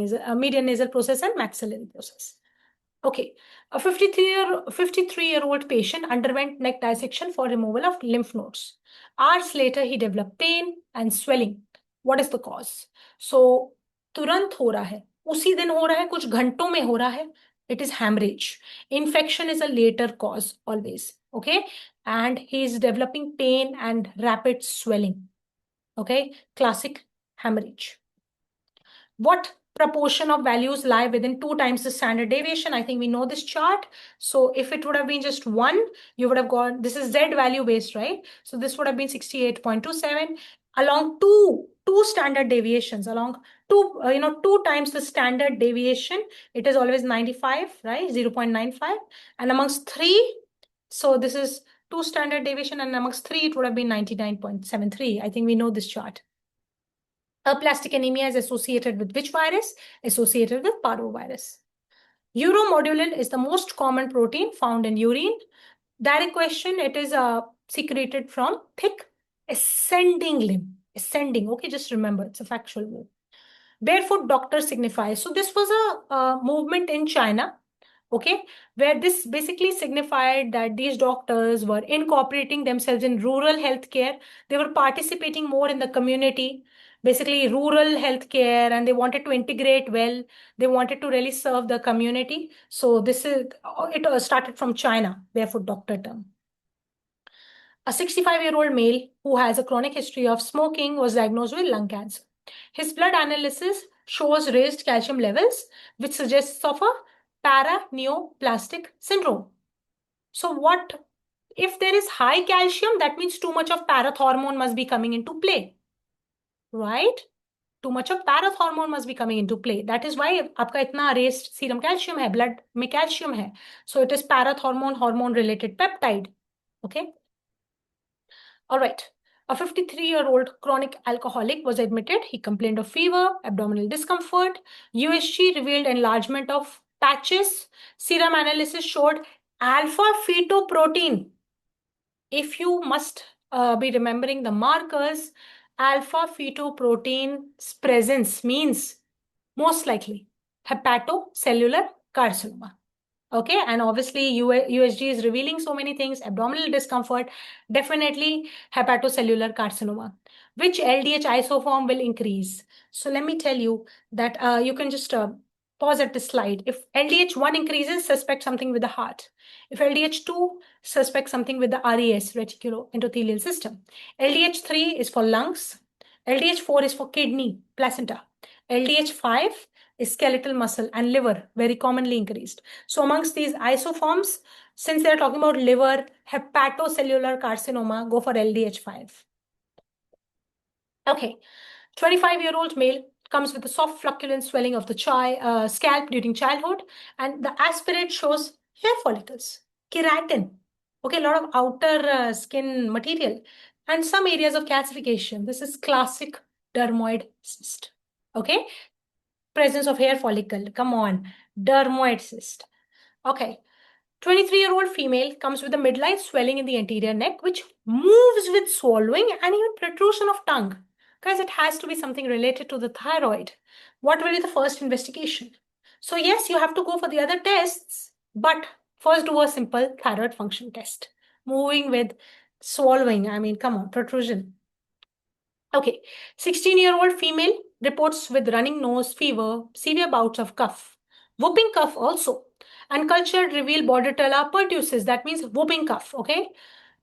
nasal process and maxillary process. Okay, a 53-year-old patient underwent neck dissection for removal of lymph nodes. Hours later, he developed pain and swelling. What is the cause? So, तुरंत हो रहा है, उसी दिन हो रहा है, कुछ घंटों में हो रहा है. It is hemorrhage. Infection is a later cause always. Okay, and he is developing pain and rapid swelling. Okay, classic hemorrhage. What proportion of values lie within 2 times the standard deviation? I think we know this chart. So if it would have been just 1, you would have gone, this is Z value based, right? So this would have been 68.27 along two standard deviations, along 2 times the standard deviation, it is always 95, right? 0.95. And amongst 3, so this is 2 standard deviation, and amongst 3, it would have been 99.73. I think we know this chart. Aplastic anemia is associated with which virus? Associated with parvovirus. Uromodulin is the most common protein found in urine. Direct question, it is secreted from thick ascending limb. Ascending, okay, just remember, it's a factual move. Barefoot doctor signifies. So this was a movement in China, okay, where this basically signified that these doctors were incorporating themselves in rural healthcare. They were participating more in the community, basically rural healthcare, and they wanted to integrate well. They wanted to really serve the community. So this is, it started from China, barefoot doctor term. A 65-year-old male who has a chronic history of smoking was diagnosed with lung cancer. His blood analysis shows raised calcium levels, which suggests of a paraneoplastic syndrome. So what if there is high calcium? That means too much of parathormone must be coming into play, right? too much of parathormone must be coming into play. That is why आपका इतना raised serum calcium है, blood में calcium है. So it is parathormone, hormone related peptide. Okay. All right. A 53-year-old chronic alcoholic was admitted. He complained of fever, abdominal discomfort. USG revealed enlargement of patches. Serum analysis showed alpha fetoprotein. If you must be remembering the markers, alpha fetoprotein's presence means most likely hepatocellular carcinoma. Okay, and obviously USG is revealing so many things, abdominal discomfort, definitely hepatocellular carcinoma. Which LDH isoform will increase? So let me tell you that you can just pause at the slide. If LDH1 increases, suspect something with the heart. If LDH2, suspect something with the RES, reticuloendothelial system. LDH3 is for lungs. LDH4 is for kidney, placenta. LDH5 is skeletal muscle and liver, very commonly increased. So amongst these isoforms, since they're talking about liver, hepatocellular carcinoma, go for LDH5. Okay, 25-year-old male comes with a soft flocculent swelling of the scalp during childhood, and the aspirate shows hair follicles, keratin, okay, a lot of outer skin material, and some areas of calcification. This is classic dermoid cyst, okay? Presence of hair follicle, come on, dermoid cyst. Okay, 23-year-old female comes with a midline swelling in the anterior neck, which moves with swallowing and even protrusion of tongue. Guys, it has to be something related to the thyroid. What will be the first investigation? So yes, you have to go for the other tests, but first do a simple thyroid function test. Moving with swallowing, I mean, come on, protrusion. Okay, 16-year-old female reports with running nose, fever, severe bouts of cough, whooping cough also, and culture reveal Bordetella pertussis. That means whooping cough. Okay,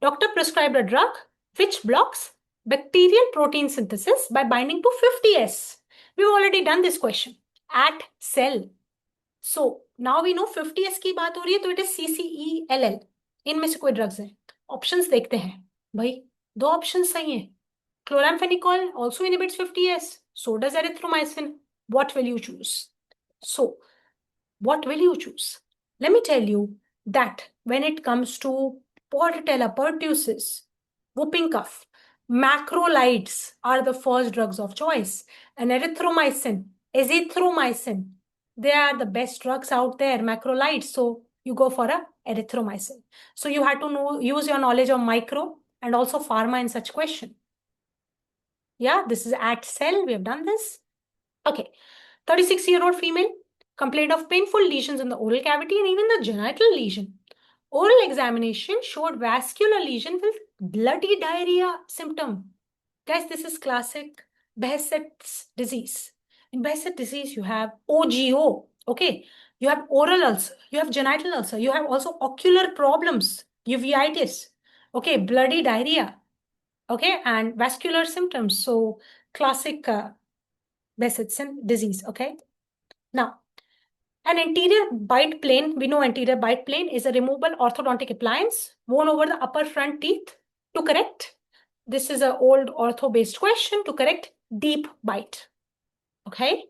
doctor prescribed a drug which blocks bacterial protein synthesis by binding to 50S. We've already done this question at cell. So now we know 50S की बात हो रही है, तो it is CCELL. इनमें से कोई drugs हैं. ऑप्शंस देखते हैं. भाई दो ऑप्शंस सही हैं. Chloramphenicol also inhibits 50S. So does erythromycin. What will you choose? So, what will you choose? Let me tell you that when it comes to Bordetella pertussis, whooping cough, macrolides are the first drugs of choice. And erythromycin, azithromycin, they are the best drugs out there, macrolides. So you go for a erythromycin. So you had to use your knowledge of micro and also pharma in such question. Yeah, this is at cell. We have done this. Okay. 36-year-old female complained of painful lesions in the oral cavity and even the genital lesion. Oral examination showed vascular lesion with bloody diarrhea symptom. Guys, this is classic Behçet's disease. In Behçet disease, you have OGO. Okay. You have oral ulcer. You have genital ulcer. You have also ocular problems, uveitis. Okay. Bloody diarrhea. Okay, and vascular symptoms. So classic Behçet's disease. Okay. Now, an anterior bite plane, we know anterior bite plane is a removable orthodontic appliance worn over the upper front teeth to correct. This is an old ortho-based question to correct deep bite. Okay.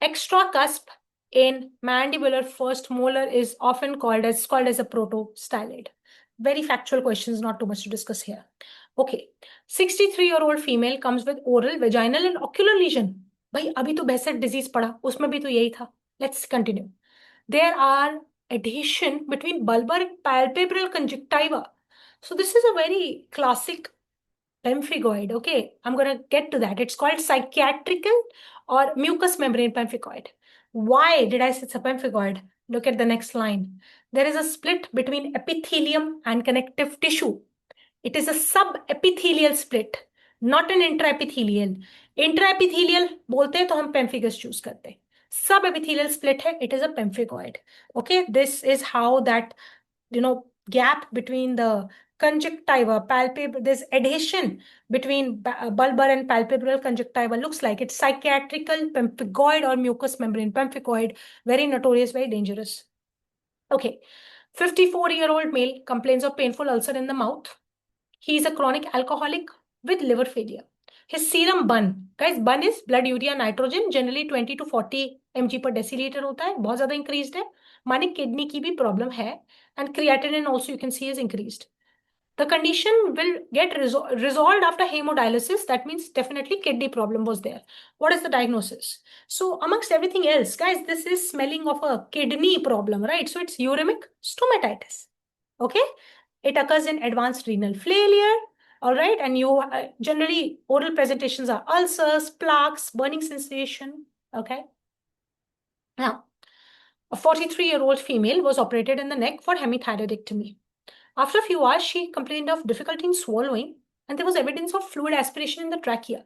Extra cusp in mandibular first molar is often called as a protostylid. Very factual questions, not too much to discuss here. Okay, 63-year-old female comes with oral, vaginal and ocular lesion. भाई अभी तो Behçet disease पढ़ा, उसमें भी तो यही था. Let's continue. There are adhesion between bulbar and palpebral conjunctiva. So this is a very classic pemphigoid. Okay, I'm going to get to that. It's called psychiatrical or mucous membrane pemphigoid. Why did I say it's a pemphigoid? Look at the next line. There is a split between epithelium and connective tissue. It is a subepithelial split, not an intraepithelial. Intraepithelial बोलते हैं तो हम pemphigus choose करते हैं. Subepithelial split है, it is a pemphigoid. Okay, this is how that gap between the conjunctiva, palpebral, this adhesion between bulbar and palpebral conjunctiva looks like. It's psychiatrical pemphigoid or mucous membrane pemphigoid, very notorious, very dangerous. Okay, 54-year-old male complains of painful ulcer in the mouth. He is a chronic alcoholic with liver failure. His serum burn, guys, burn is blood urea nitrogen, generally 20 to 40 mg per deciliter होता है, बहुत ज्यादा increased है, माने kidney की भी problem है, and creatinine also you can see is increased. The condition will get resolved after hemodialysis. That means definitely kidney problem was there. What is the diagnosis? So amongst everything else, guys, this is smelling of a kidney problem, right? So it's uremic stomatitis. Okay, it occurs in advanced renal failure. All right, and you generally oral presentations are ulcers, plaques, burning sensation. Okay, now a 43-year-old female was operated in the neck for hemithyroidectomy. After a few hours, she complained of difficulty in swallowing, and there was evidence of fluid aspiration in the trachea.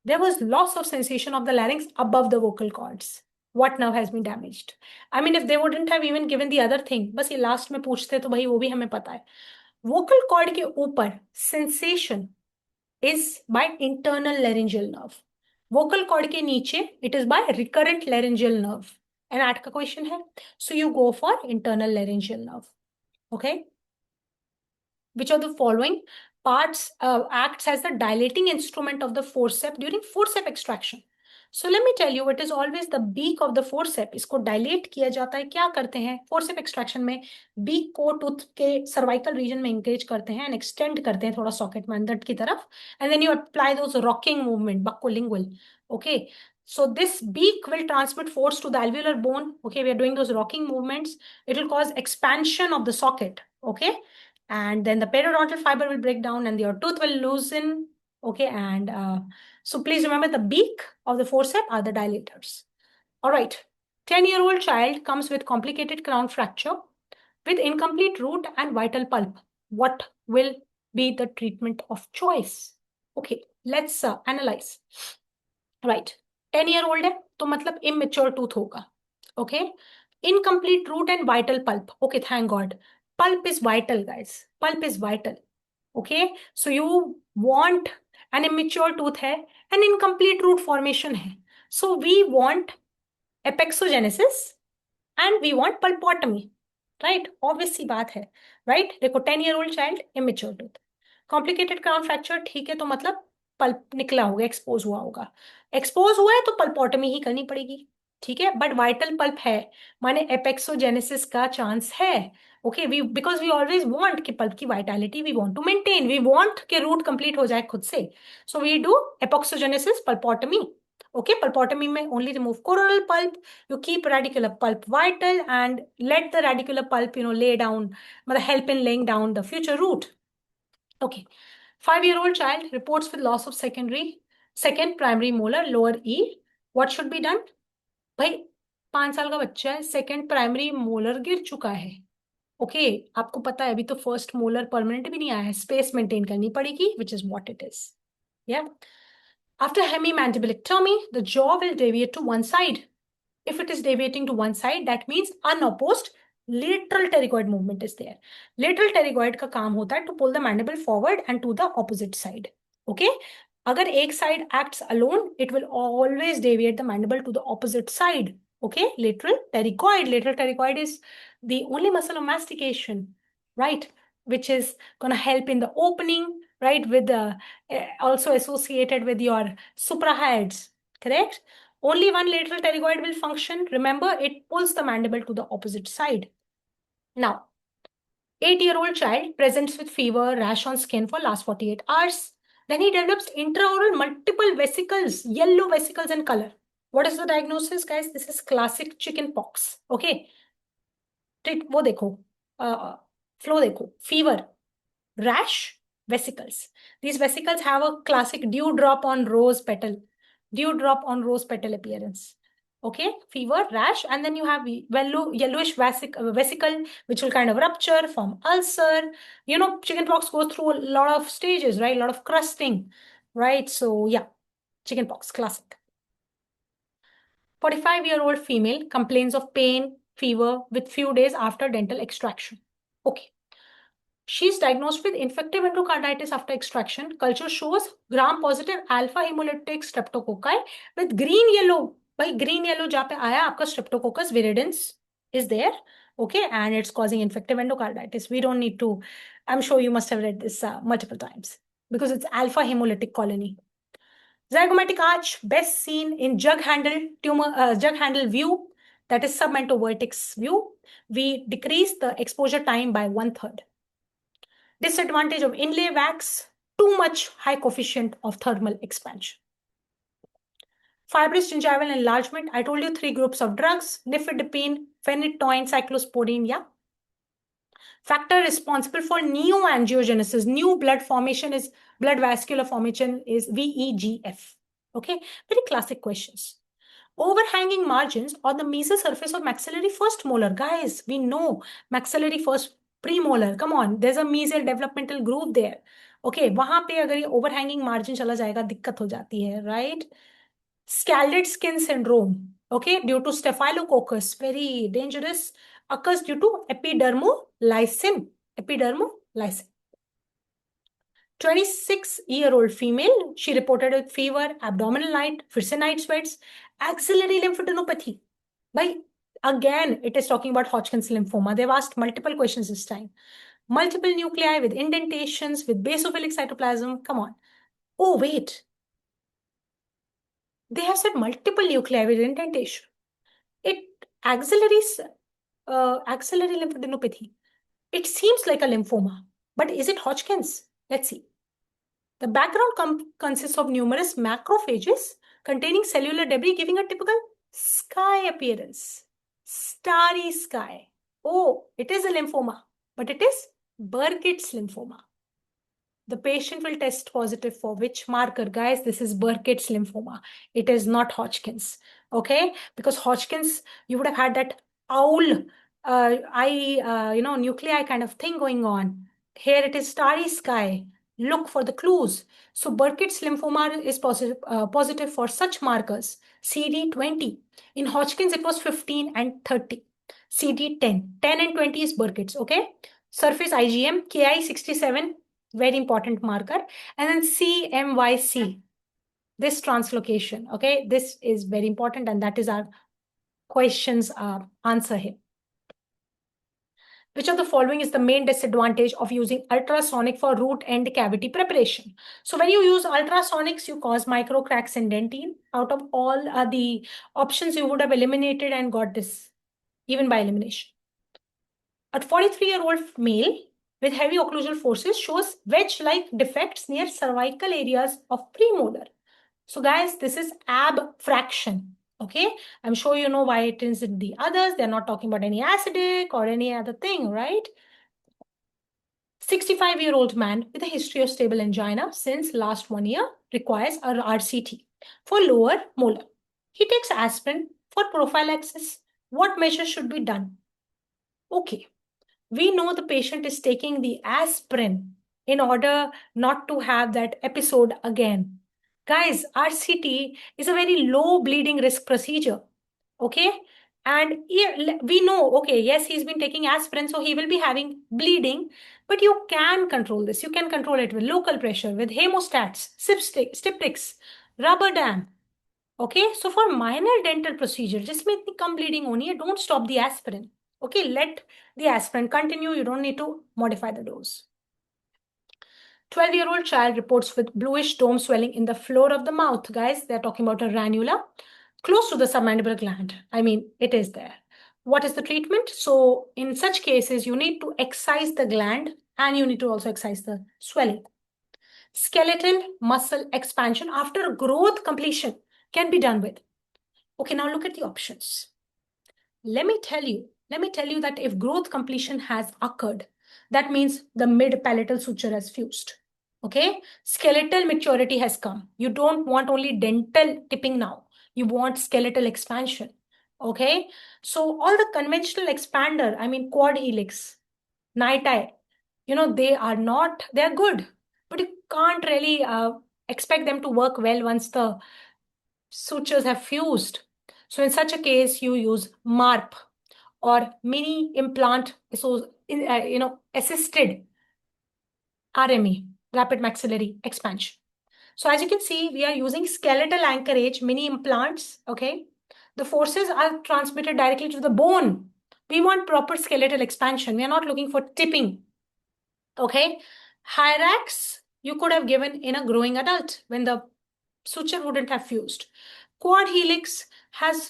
There was loss of sensation of the larynx above the vocal cords. What nerve has been damaged? I mean, if they wouldn't have even given the other thing, बस ये last में पूछते तो भाई वो भी हमें पता है. Vocal cord के ऊपर sensation is by internal laryngeal nerve. Vocal cord के नीचे it is by recurrent laryngeal nerve. And add का question है. So you go for internal laryngeal nerve. Okay. Which of the following parts acts as the dilating instrument of the forceps during forceps extraction? So let me tell you, it is always the beak of the forceps. इसको dilate किया जाता है. क्या करते हैं forceps extraction में? beak को tooth के cervical region में engage करते हैं and extend करते हैं थोड़ा socket में अंदर की तरफ, and then you apply those rocking movement, buccolingual. Okay. So this beak will transmit force to the alveolar bone. Okay, we are doing those rocking movements. It will cause expansion of the socket. Okay, and then the periodontal fiber will break down and your tooth will loosen. Okay, and so please remember the beak of the forceps are the dilators. All right, 10-year-old child comes with complicated crown fracture with incomplete root and vital pulp. What will be the treatment of choice? Okay, let's analyze. Right, 10-year-old है तो मतलब immature tooth होगा. Okay, incomplete root and vital pulp. Okay, thank God. Pulp is vital, guys. Pulp is vital. Okay, so you want an immature tooth है, an incomplete root formation है. So we want apexogenesis and we want pulpotomy. Right? Obvious सी बात है. Right? देखो 10-year-old child, immature tooth. Complicated crown fracture ठीक है तो मतलब pulp निकला होगा, एक्सपोज हुआ होगा. एक्सपोज हुआ है तो पल्पोटमी ही करनी पड़ेगी. ठीक है, बट वाइटल पल्प है माने एपेक्सोजेनेसिस का चांस है. Okay, we because we always want कि पल्प की vitality we want to maintain, we want कि रूट कंप्लीट हो जाए खुद से. So we do apexogenesis pulpotomy. Okay, pulpotomy में only remove coronal pulp, you keep radicular pulp vital and let the radicular pulp lay down, help in laying down the future root. Okay, 5-year-old child reports with loss of second primary molar lower E. What should be done? भाई 5 साल का बच्चा है, second primary molar गिर चुका है. Okay, आपको पता है अभी तो फर्स्ट मोलर परमानेंट भी नहीं आया है, स्पेस मेंटेन करनी पड़ेगी, which is what it is. Yeah. After hemimandibulectomy, the jaw will deviate to one side. If it is deviating to one side, that means unopposed lateral pterygoid movement is there. Lateral pterygoid का काम होता है to pull the mandible forward and to the opposite side. Okay? अगर एक side acts alone, it will always deviate the mandible to the opposite side. Okay? Lateral pterygoid. Lateral pterygoid is the only muscle of mastication, right? Which is going to help in the opening, right? With the also associated with your supraheads, correct? Only one lateral pterygoid will function. Remember, it pulls the mandible to the opposite side. Now, 8-year-old child presents with fever, rash on skin for last 48 hours. Then he develops intraoral multiple vesicles, yellow vesicles in color. What is the diagnosis, guys? This is classic chicken pox. Okay. वो देखो, flow देखो, fever, rash, vesicles. These vesicles have a classic dewdrop on rose petal appearance. Okay, fever, rash, and then you have yellowish vesicle, which will kind of rupture, form ulcer. Chickenpox goes through a lot of stages, right? A lot of crusting, right? So yeah, chickenpox, classic. 45-year-old female complains of pain, fever with few days after dental extraction. Okay. She's diagnosed with infective endocarditis after extraction. Culture shows gram-positive alpha hemolytic streptococci with green-yellow. By green-yellow जहाँ पे आया आपका streptococcus viridans is there. Okay, and it's causing infective endocarditis. We don't need to. I'm sure you must have read this multiple times. because it's alpha hemolytic colony. Zygomatic arch, best seen in jug handle view, that is submentovertex view. We decrease the exposure time by 1/3. Disadvantage of inlay wax, too much high coefficient of thermal expansion. Fibrous gingival enlargement, I told you 3 groups of drugs, nifedipine, phenytoin, cyclosporine, yeah. Factor responsible for neoangiogenesis, new blood formation is, blood vascular formation is VEGF. Okay, very classic questions. Overhanging margins on the mesosurface of maxillary first molar. Guys, we know maxillary first premolar. Come on, there's a mesial developmental groove there. Okay, वहां पे अगर ये overhanging margin चला जाएगा दिक्कत हो जाती है, right? Scalded skin syndrome, okay, due to staphylococcus, very dangerous, occurs due to epidermolysin. Epidermolysin. 26-year-old female, she reported with fever, abdominal night, फिर से night sweats, axillary lymphadenopathy. By again, it is talking about Hodgkin's lymphoma. They've asked multiple questions this time. Multiple nuclei with indentations, with basophilic cytoplasm. Come on. Oh, wait. They have said multiple nuclei with indentation. Axillary lymphadenopathy. It seems like a lymphoma, but is it Hodgkin's? Let's see. The background consists of numerous macrophages containing cellular debris, giving a typical sky appearance. Starry sky. Oh, it is a lymphoma, but it is Burkitt's lymphoma. The patient will test positive for which marker? Guys, this is Burkitt's lymphoma. It is not Hodgkin's. Okay? Because Hodgkin's, you would have had that owl nuclei kind of thing going on. Here it is starry sky. Look for the clues. So Burkitt's lymphoma is positive for such markers. CD20. In Hodgkin's, it was 15 and 30. CD10. 10 and 20 is Burkitt's. Okay? Surface IgM, Ki67, very important marker. And then CMYC, this translocation. Okay? This is very important, and that is our question's answer here. Which of the following is the main disadvantage of using ultrasonic for root and cavity preparation? So when you use ultrasonics, you cause micro cracks in dentine. Out of all the options, you would have eliminated and got this, even by elimination. A 43-year-old male with heavy occlusal forces shows wedge-like defects near cervical areas of premolar. So guys, this is abfraction. Okay, I'm sure you know why it is in the others. They're not talking about any acidic or any other thing, right? 65-year-old man with a history of stable angina since last 1 year requires a RCT for lower molar. He takes aspirin for prophylaxis. What measures should be done? Okay, we know the patient is taking the aspirin in order not to have that episode again. Guys, RCT is a very low bleeding risk procedure. Okay? And we know, okay, yes, he's been taking aspirin, so he will be having bleeding, but you can control this. You can control it with local pressure, with hemostats, styptics, rubber dam. Okay? So for minor dental procedure, just make the come bleeding only, don't stop the aspirin. Okay, let the aspirin continue. You don't need to modify the dose. 12-year-old child reports with bluish dome swelling in the floor of the mouth. Guys, they're talking about a ranula close to the submandibular gland. I mean, it is there. What is the treatment? So in such cases, you need to excise the gland and you need to also excise the swelling. Skeletal muscle expansion after growth completion can be done with. Okay, now look at the options. Let me tell you that if growth completion has occurred, that means the mid-palatal suture has fused. Okay, skeletal maturity has come. You don't want only dental tipping now. You want skeletal expansion. Okay, so all the conventional expander, I mean quad helix, NiTi, they are good, but you can't really expect them to work well once the sutures have fused. So in such a case, you use MARP or mini implant, assisted RME, rapid maxillary expansion. So as you can see, we are using skeletal anchorage, mini implants, okay? The forces are transmitted directly to the bone. We want proper skeletal expansion. We are not looking for tipping, okay? Hyrax, you could have given in a growing adult when the suture wouldn't have fused. Quad helix has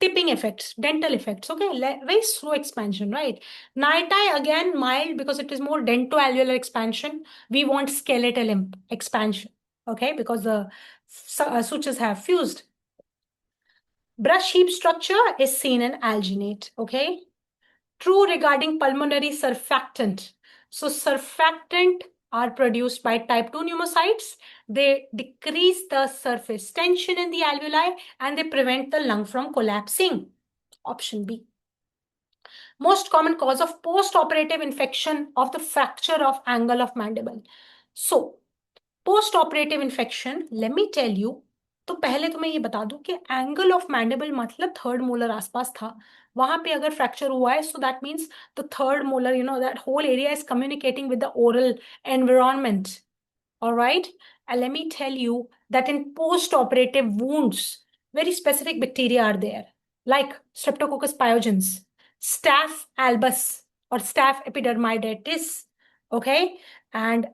tipping effects, dental effects, okay? Very slow expansion, right? Niti, again, mild because it is more dentoalveolar expansion. We want skeletal expansion, okay? Because the sutures have fused. Brush heap structure is seen in alginate, okay? True regarding pulmonary surfactant. So surfactant are produced by type 2 pneumocytes. They decrease the surface tension in the alveoli and they prevent the lung from collapsing. Option B. Most common cause of post-operative infection of the fracture of angle of mandible. So post operative infection let me tell you, तो पहले तो मैं ये बता दूं कि angle of mandible मतलब third molar आसपास था, वहां पे अगर फ्रैक्चर हुआ है so that means the third molar, you know, that whole area is communicating with the oral environment. All right, and let me tell you that in post-operative wounds, very specific bacteria are there, like Streptococcus pyogenes, Staph albus, or Staph epidermidis. Okay, and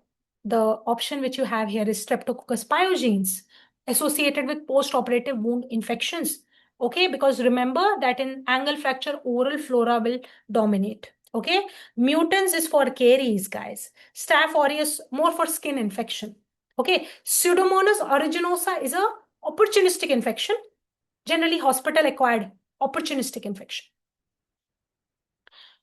the option which you have here is Streptococcus pyogenes associated with post-operative wound infections. Okay, because remember that in angle fracture, oral flora will dominate. Okay, mutans is for caries, guys. Staph aureus more for skin infection. Okay, Pseudomonas aeruginosa is a opportunistic infection, generally hospital acquired opportunistic infection.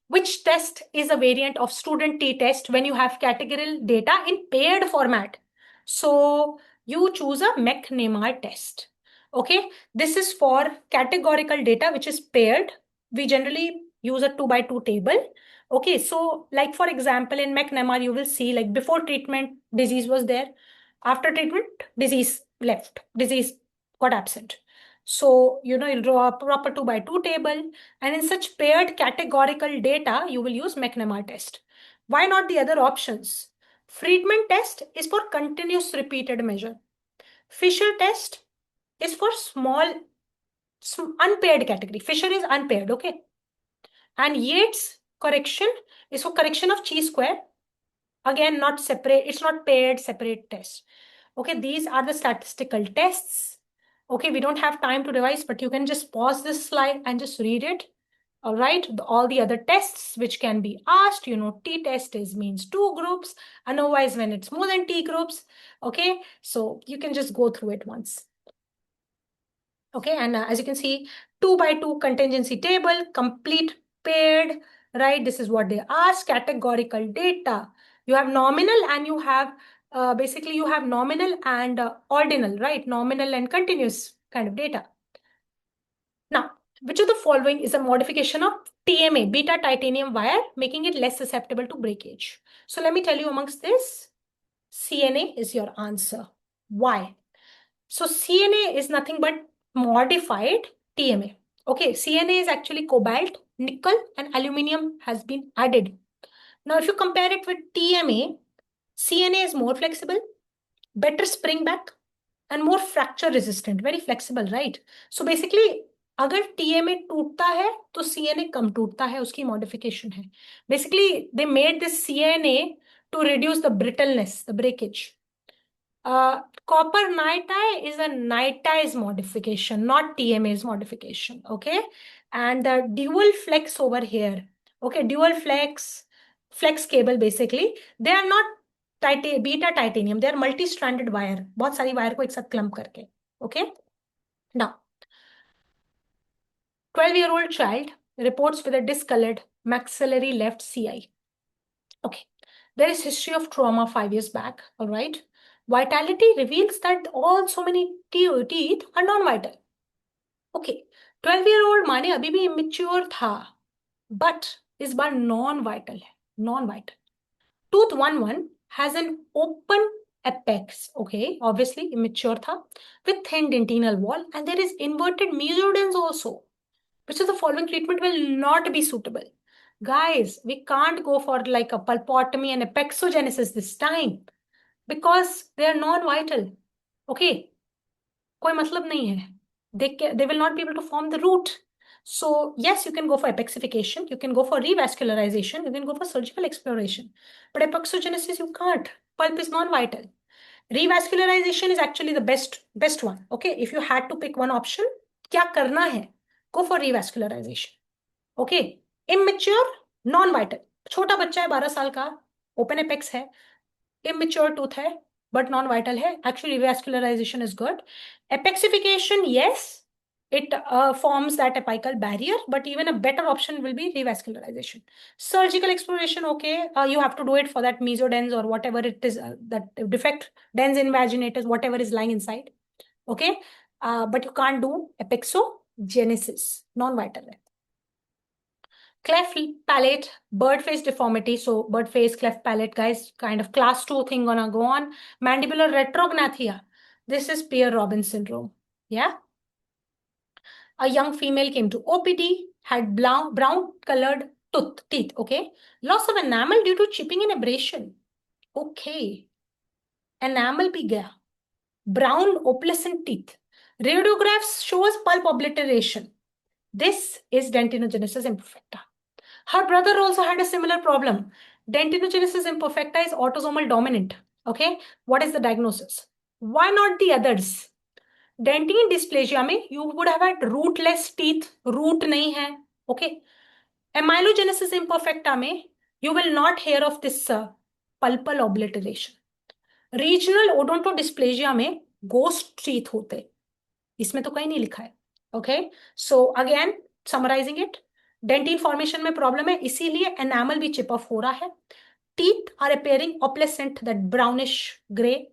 Which test is a variant of student t-test when you have categorical data in paired format? So you choose a McNemar test. Okay, this is for categorical data which is paired. We generally use a 2 by 2 table. Okay, so like for example in McNemar you will see like before treatment disease was there, after treatment disease left, disease got absent. So you know, you'll draw a proper 2 by 2 table, and in such paired categorical data you will use McNemar test. Why not the other options? Friedman test is for continuous repeated measure. Fisher test is for small unpaired category. Fisher is unpaired, okay? And Yates correction is for correction of chi-square. Again, not separate, it's not paired separate test. Okay, these are the statistical tests. Okay, we don't have time to revise, but you can just pause this slide and just read it. All right, all the other tests which can be asked, you know, t-test is means 2 groups, otherwise when it's more than t groups. Okay, so you can just go through it once. Okay, and as you can see, 2 by 2 contingency table, complete paired, right? This is what they ask, categorical data. You have nominal and you have, basically you have nominal and ordinal, right? Nominal and continuous kind of data. Now, which of the following is a modification of TMA, beta titanium wire, making it less susceptible to breakage? So let me tell you amongst this, CNA is your answer. Why? So CNA is nothing but modified TMA. Okay, CNA is actually cobalt, nickel, and aluminium has been added. Now, if you compare it with TMA, CNA is more flexible, better spring back, and more fracture resistant, very flexible, right? So basically, अगर TMA टूटता है तो CNA कम टूटता है, उसकी modification है. Basically, they made this CNA to reduce the brittleness, the breakage. Copper nitide is a nitide modification, not TMA's modification, okay? And the dual flex over here, okay, dual flex cable basically, they are not beta titanium, they are multi-stranded wire, बहुत सारी wire को एक साथ clump करके, okay? Now, 12-year-old child reports with a discolored maxillary left CI. Okay, there is history of trauma 5 years back, all right? Vitality reveals that all so many teeth are non-vital. Okay, 12-year-old माने अभी भी immature था, but इस बार non-vital है, non-vital. Tooth 11 has an open apex, okay, obviously immature था, with thin dentinal wall, and there is inverted mesodens also. Which of the following treatment will not be suitable? Guys, we can't go for like a pulpotomy and apexogenesis this time because they are non-vital. Okay, कोई मतलब नहीं है. They will not be able to form the root. So yes, you can go for epexification, you can go for revascularization, you can go for surgical exploration, but apexogenesis you can't. Pulp is non-vital. Revascularization is actually the best one. Okay, if you had to pick one option, क्या करना है? Go for revascularization. Okay, immature, non-vital. छोटा बच्चा है 12 साल का, open apex है, immature tooth है, but non-vital है. Actually, revascularization is good. Apexification, yes, it forms that apical barrier, but even a better option will be revascularization. Surgical exploration, okay, you have to do it for that mesodens or whatever it is, that defect, dens invaginatus, whatever is lying inside. Okay, but you can't do apexogenesis, non-vital. Cleft palate, bird face deformity. So bird face, cleft palate, guys, kind of class 2 thing gonna go on. Mandibular retrognathia. This is Pierre-Robin syndrome. Yeah. A young female came to OPD, had brown colored teeth. Okay. Loss of enamel due to chipping and abrasion. Okay. Enamel bhi gaya. Brown opalescent teeth. Radiographs shows pulp obliteration. This is dentinogenesis imperfecta. Her brother also had a similar problem. Dentinogenesis imperfecta is autosomal dominant. Okay, what is the diagnosis? Why not the others? Dentine dysplasia mein you would have had rootless teeth, root nahi hai. Okay, amylogenesis imperfecta mein you will not hear of this pulpal obliteration. Regional odontodysplasia में ghost teeth होते, इसमें तो कहीं नहीं लिखा है. Okay, so again summarizing it, dentine formation में problem है, इसीलिए एनामल भी चिप ऑफ हो रहा है. Teeth are appearing opalescent, that brownish gray.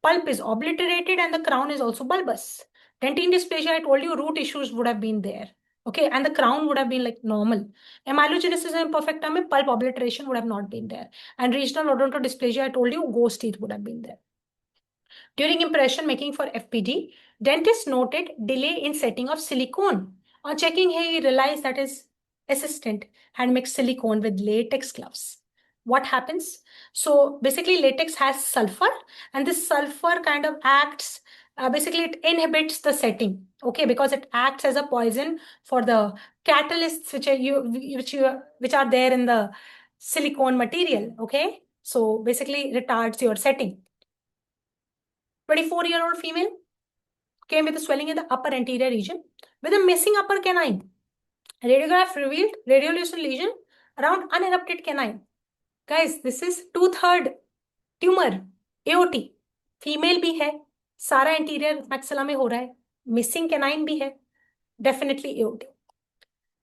Pulp is obliterated and the crown is also bulbous. Dentine dysplasia, I told you, root issues would have been there. Okay, and the crown would have been like normal. Amylogenesis imperfecta mein pulp obliteration would have not been there. And regional odontodysplasia, I told you, ghost teeth would have been there. During impression making for FPD, dentist noted delay in setting of silicone. On checking here, he realized that his assistant had mixed silicone with latex gloves. What happens? So basically latex has sulfur, and this sulfur kind of acts, basically it inhibits the setting, okay, because it acts as a poison for the catalysts which are there in the silicone material, okay? So basically retards your setting. 24-year-old female came with a swelling in the upper anterior region with a missing upper canine. Radiograph revealed radiolucent lesion around unerupted canine. Guys, this is 2/3 tumor, AOT. Female भी है, सारा anterior maxilla में हो रहा है, missing canine भी है, definitely AOT.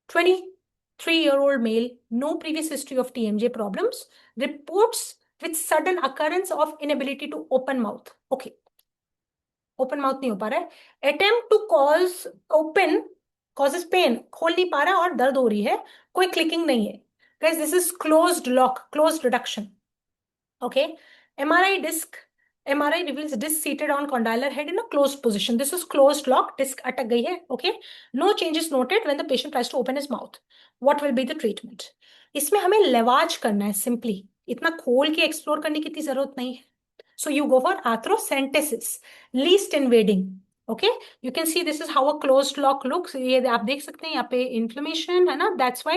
23-year-old male, no previous history of TMJ problems, reports with sudden occurrence of inability to open mouth. Okay. Open mouth नहीं हो पा रहा है, attempt to cause open causes pain, खोल नहीं पा रहा है और दर्द हो रही है, कोई क्लिकिंग नहीं है. Guys, this is closed lock, closed reduction. Okay, MRI disc, MRI reveals disc seated on condylar head in a closed position. This is closed lock, disc अटक गई है. Okay, no changes noted when the patient tries to open his mouth. What will be the treatment? इसमें हमें लेवाज करना है simply, इतना खोल के एक्सप्लोर करने की इतनी जरूरत नहीं है. So you go for arthrocentesis, least invading. Okay, you can see this is how a closed lock looks. ये आप देख सकते हैं यहाँ पे inflammation है ना, that's why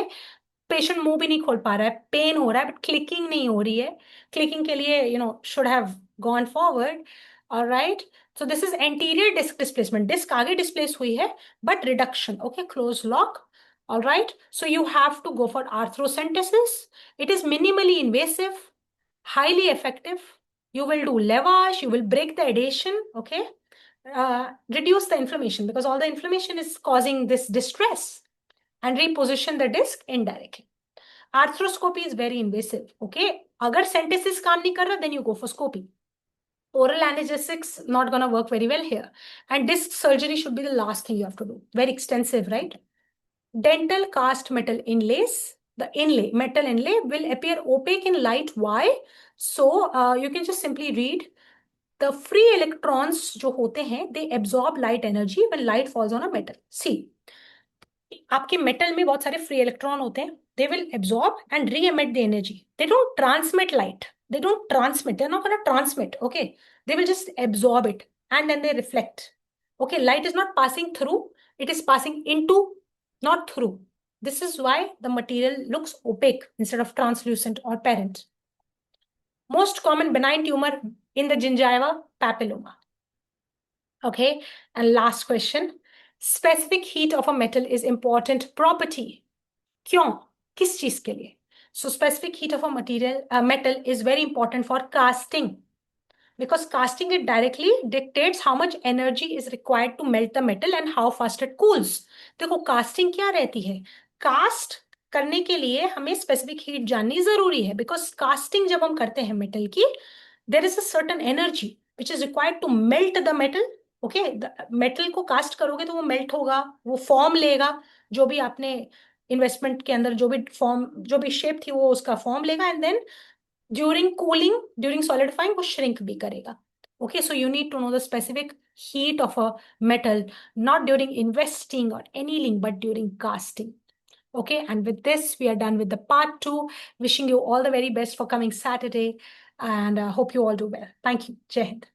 patient मुंह भी नहीं खोल पा रहा है, पेन हो रहा है, but clicking नहीं हो रही है. Clicking के लिए should have gone forward. All right, so this is anterior disc displacement. Disc आगे displace हुई है, but reduction. Okay, closed lock. All right, so you have to go for arthrocentesis. It is minimally invasive, highly effective. You will do lavage, you will break the adhesion, okay? Reduce the inflammation because all the inflammation is causing this distress, and reposition the disc indirectly. Arthroscopy is very invasive, okay? Agar centesis kaam nahi kar raha, then you go for scopy. Oral analgesics not gonna work very well here. And disc surgery should be the last thing you have to do. Very extensive, right? Dental cast metal inlays. The inlay, metal inlay, will appear opaque in light. Why? So you can just simply read the free electrons जो होते हैं, they absorb light energy when light falls on a metal. See, आपके metal में बहुत सारे free electron होते हैं, they will absorb and re-emit the energy. They don't transmit light. They don't transmit. They're not going to transmit. Okay, they will just absorb it and then they reflect. Okay, light is not passing through. It is passing into, not through. This is why the material looks opaque instead of translucent or parent. Most common benign tumor in the gingiva papilloma. Okay, and last question. Specific heat of a metal is important property. क्यों? किस चीज के लिए? So specific heat of a metal is very important for casting, because casting it directly dictates how much energy is required to melt the metal and how fast it cools. देखो casting क्या रहती है? Cast करने के लिए हमें specific heat जाननी जरूरी है, because casting जब हम करते हैं metal की, there is a certain energy which is required to melt the metal. Okay, metal को कास्ट करोगे तो वो मेल्ट होगा, वो फॉर्म लेगा, जो भी आपने इन्वेस्टमेंट के अंदर जो भी फॉर्म, जो भी शेप थी वो उसका फॉर्म लेगा, and then during cooling, during solidifying वो श्रिंक भी करेगा. Okay, so you need to know the specific heat of a metal, not during investing or annealing, but during casting. Okay, and with this, we are done with the part 2. Wishing you all the very best for coming Saturday, and hope you all do well. Thank you. Jai Hind.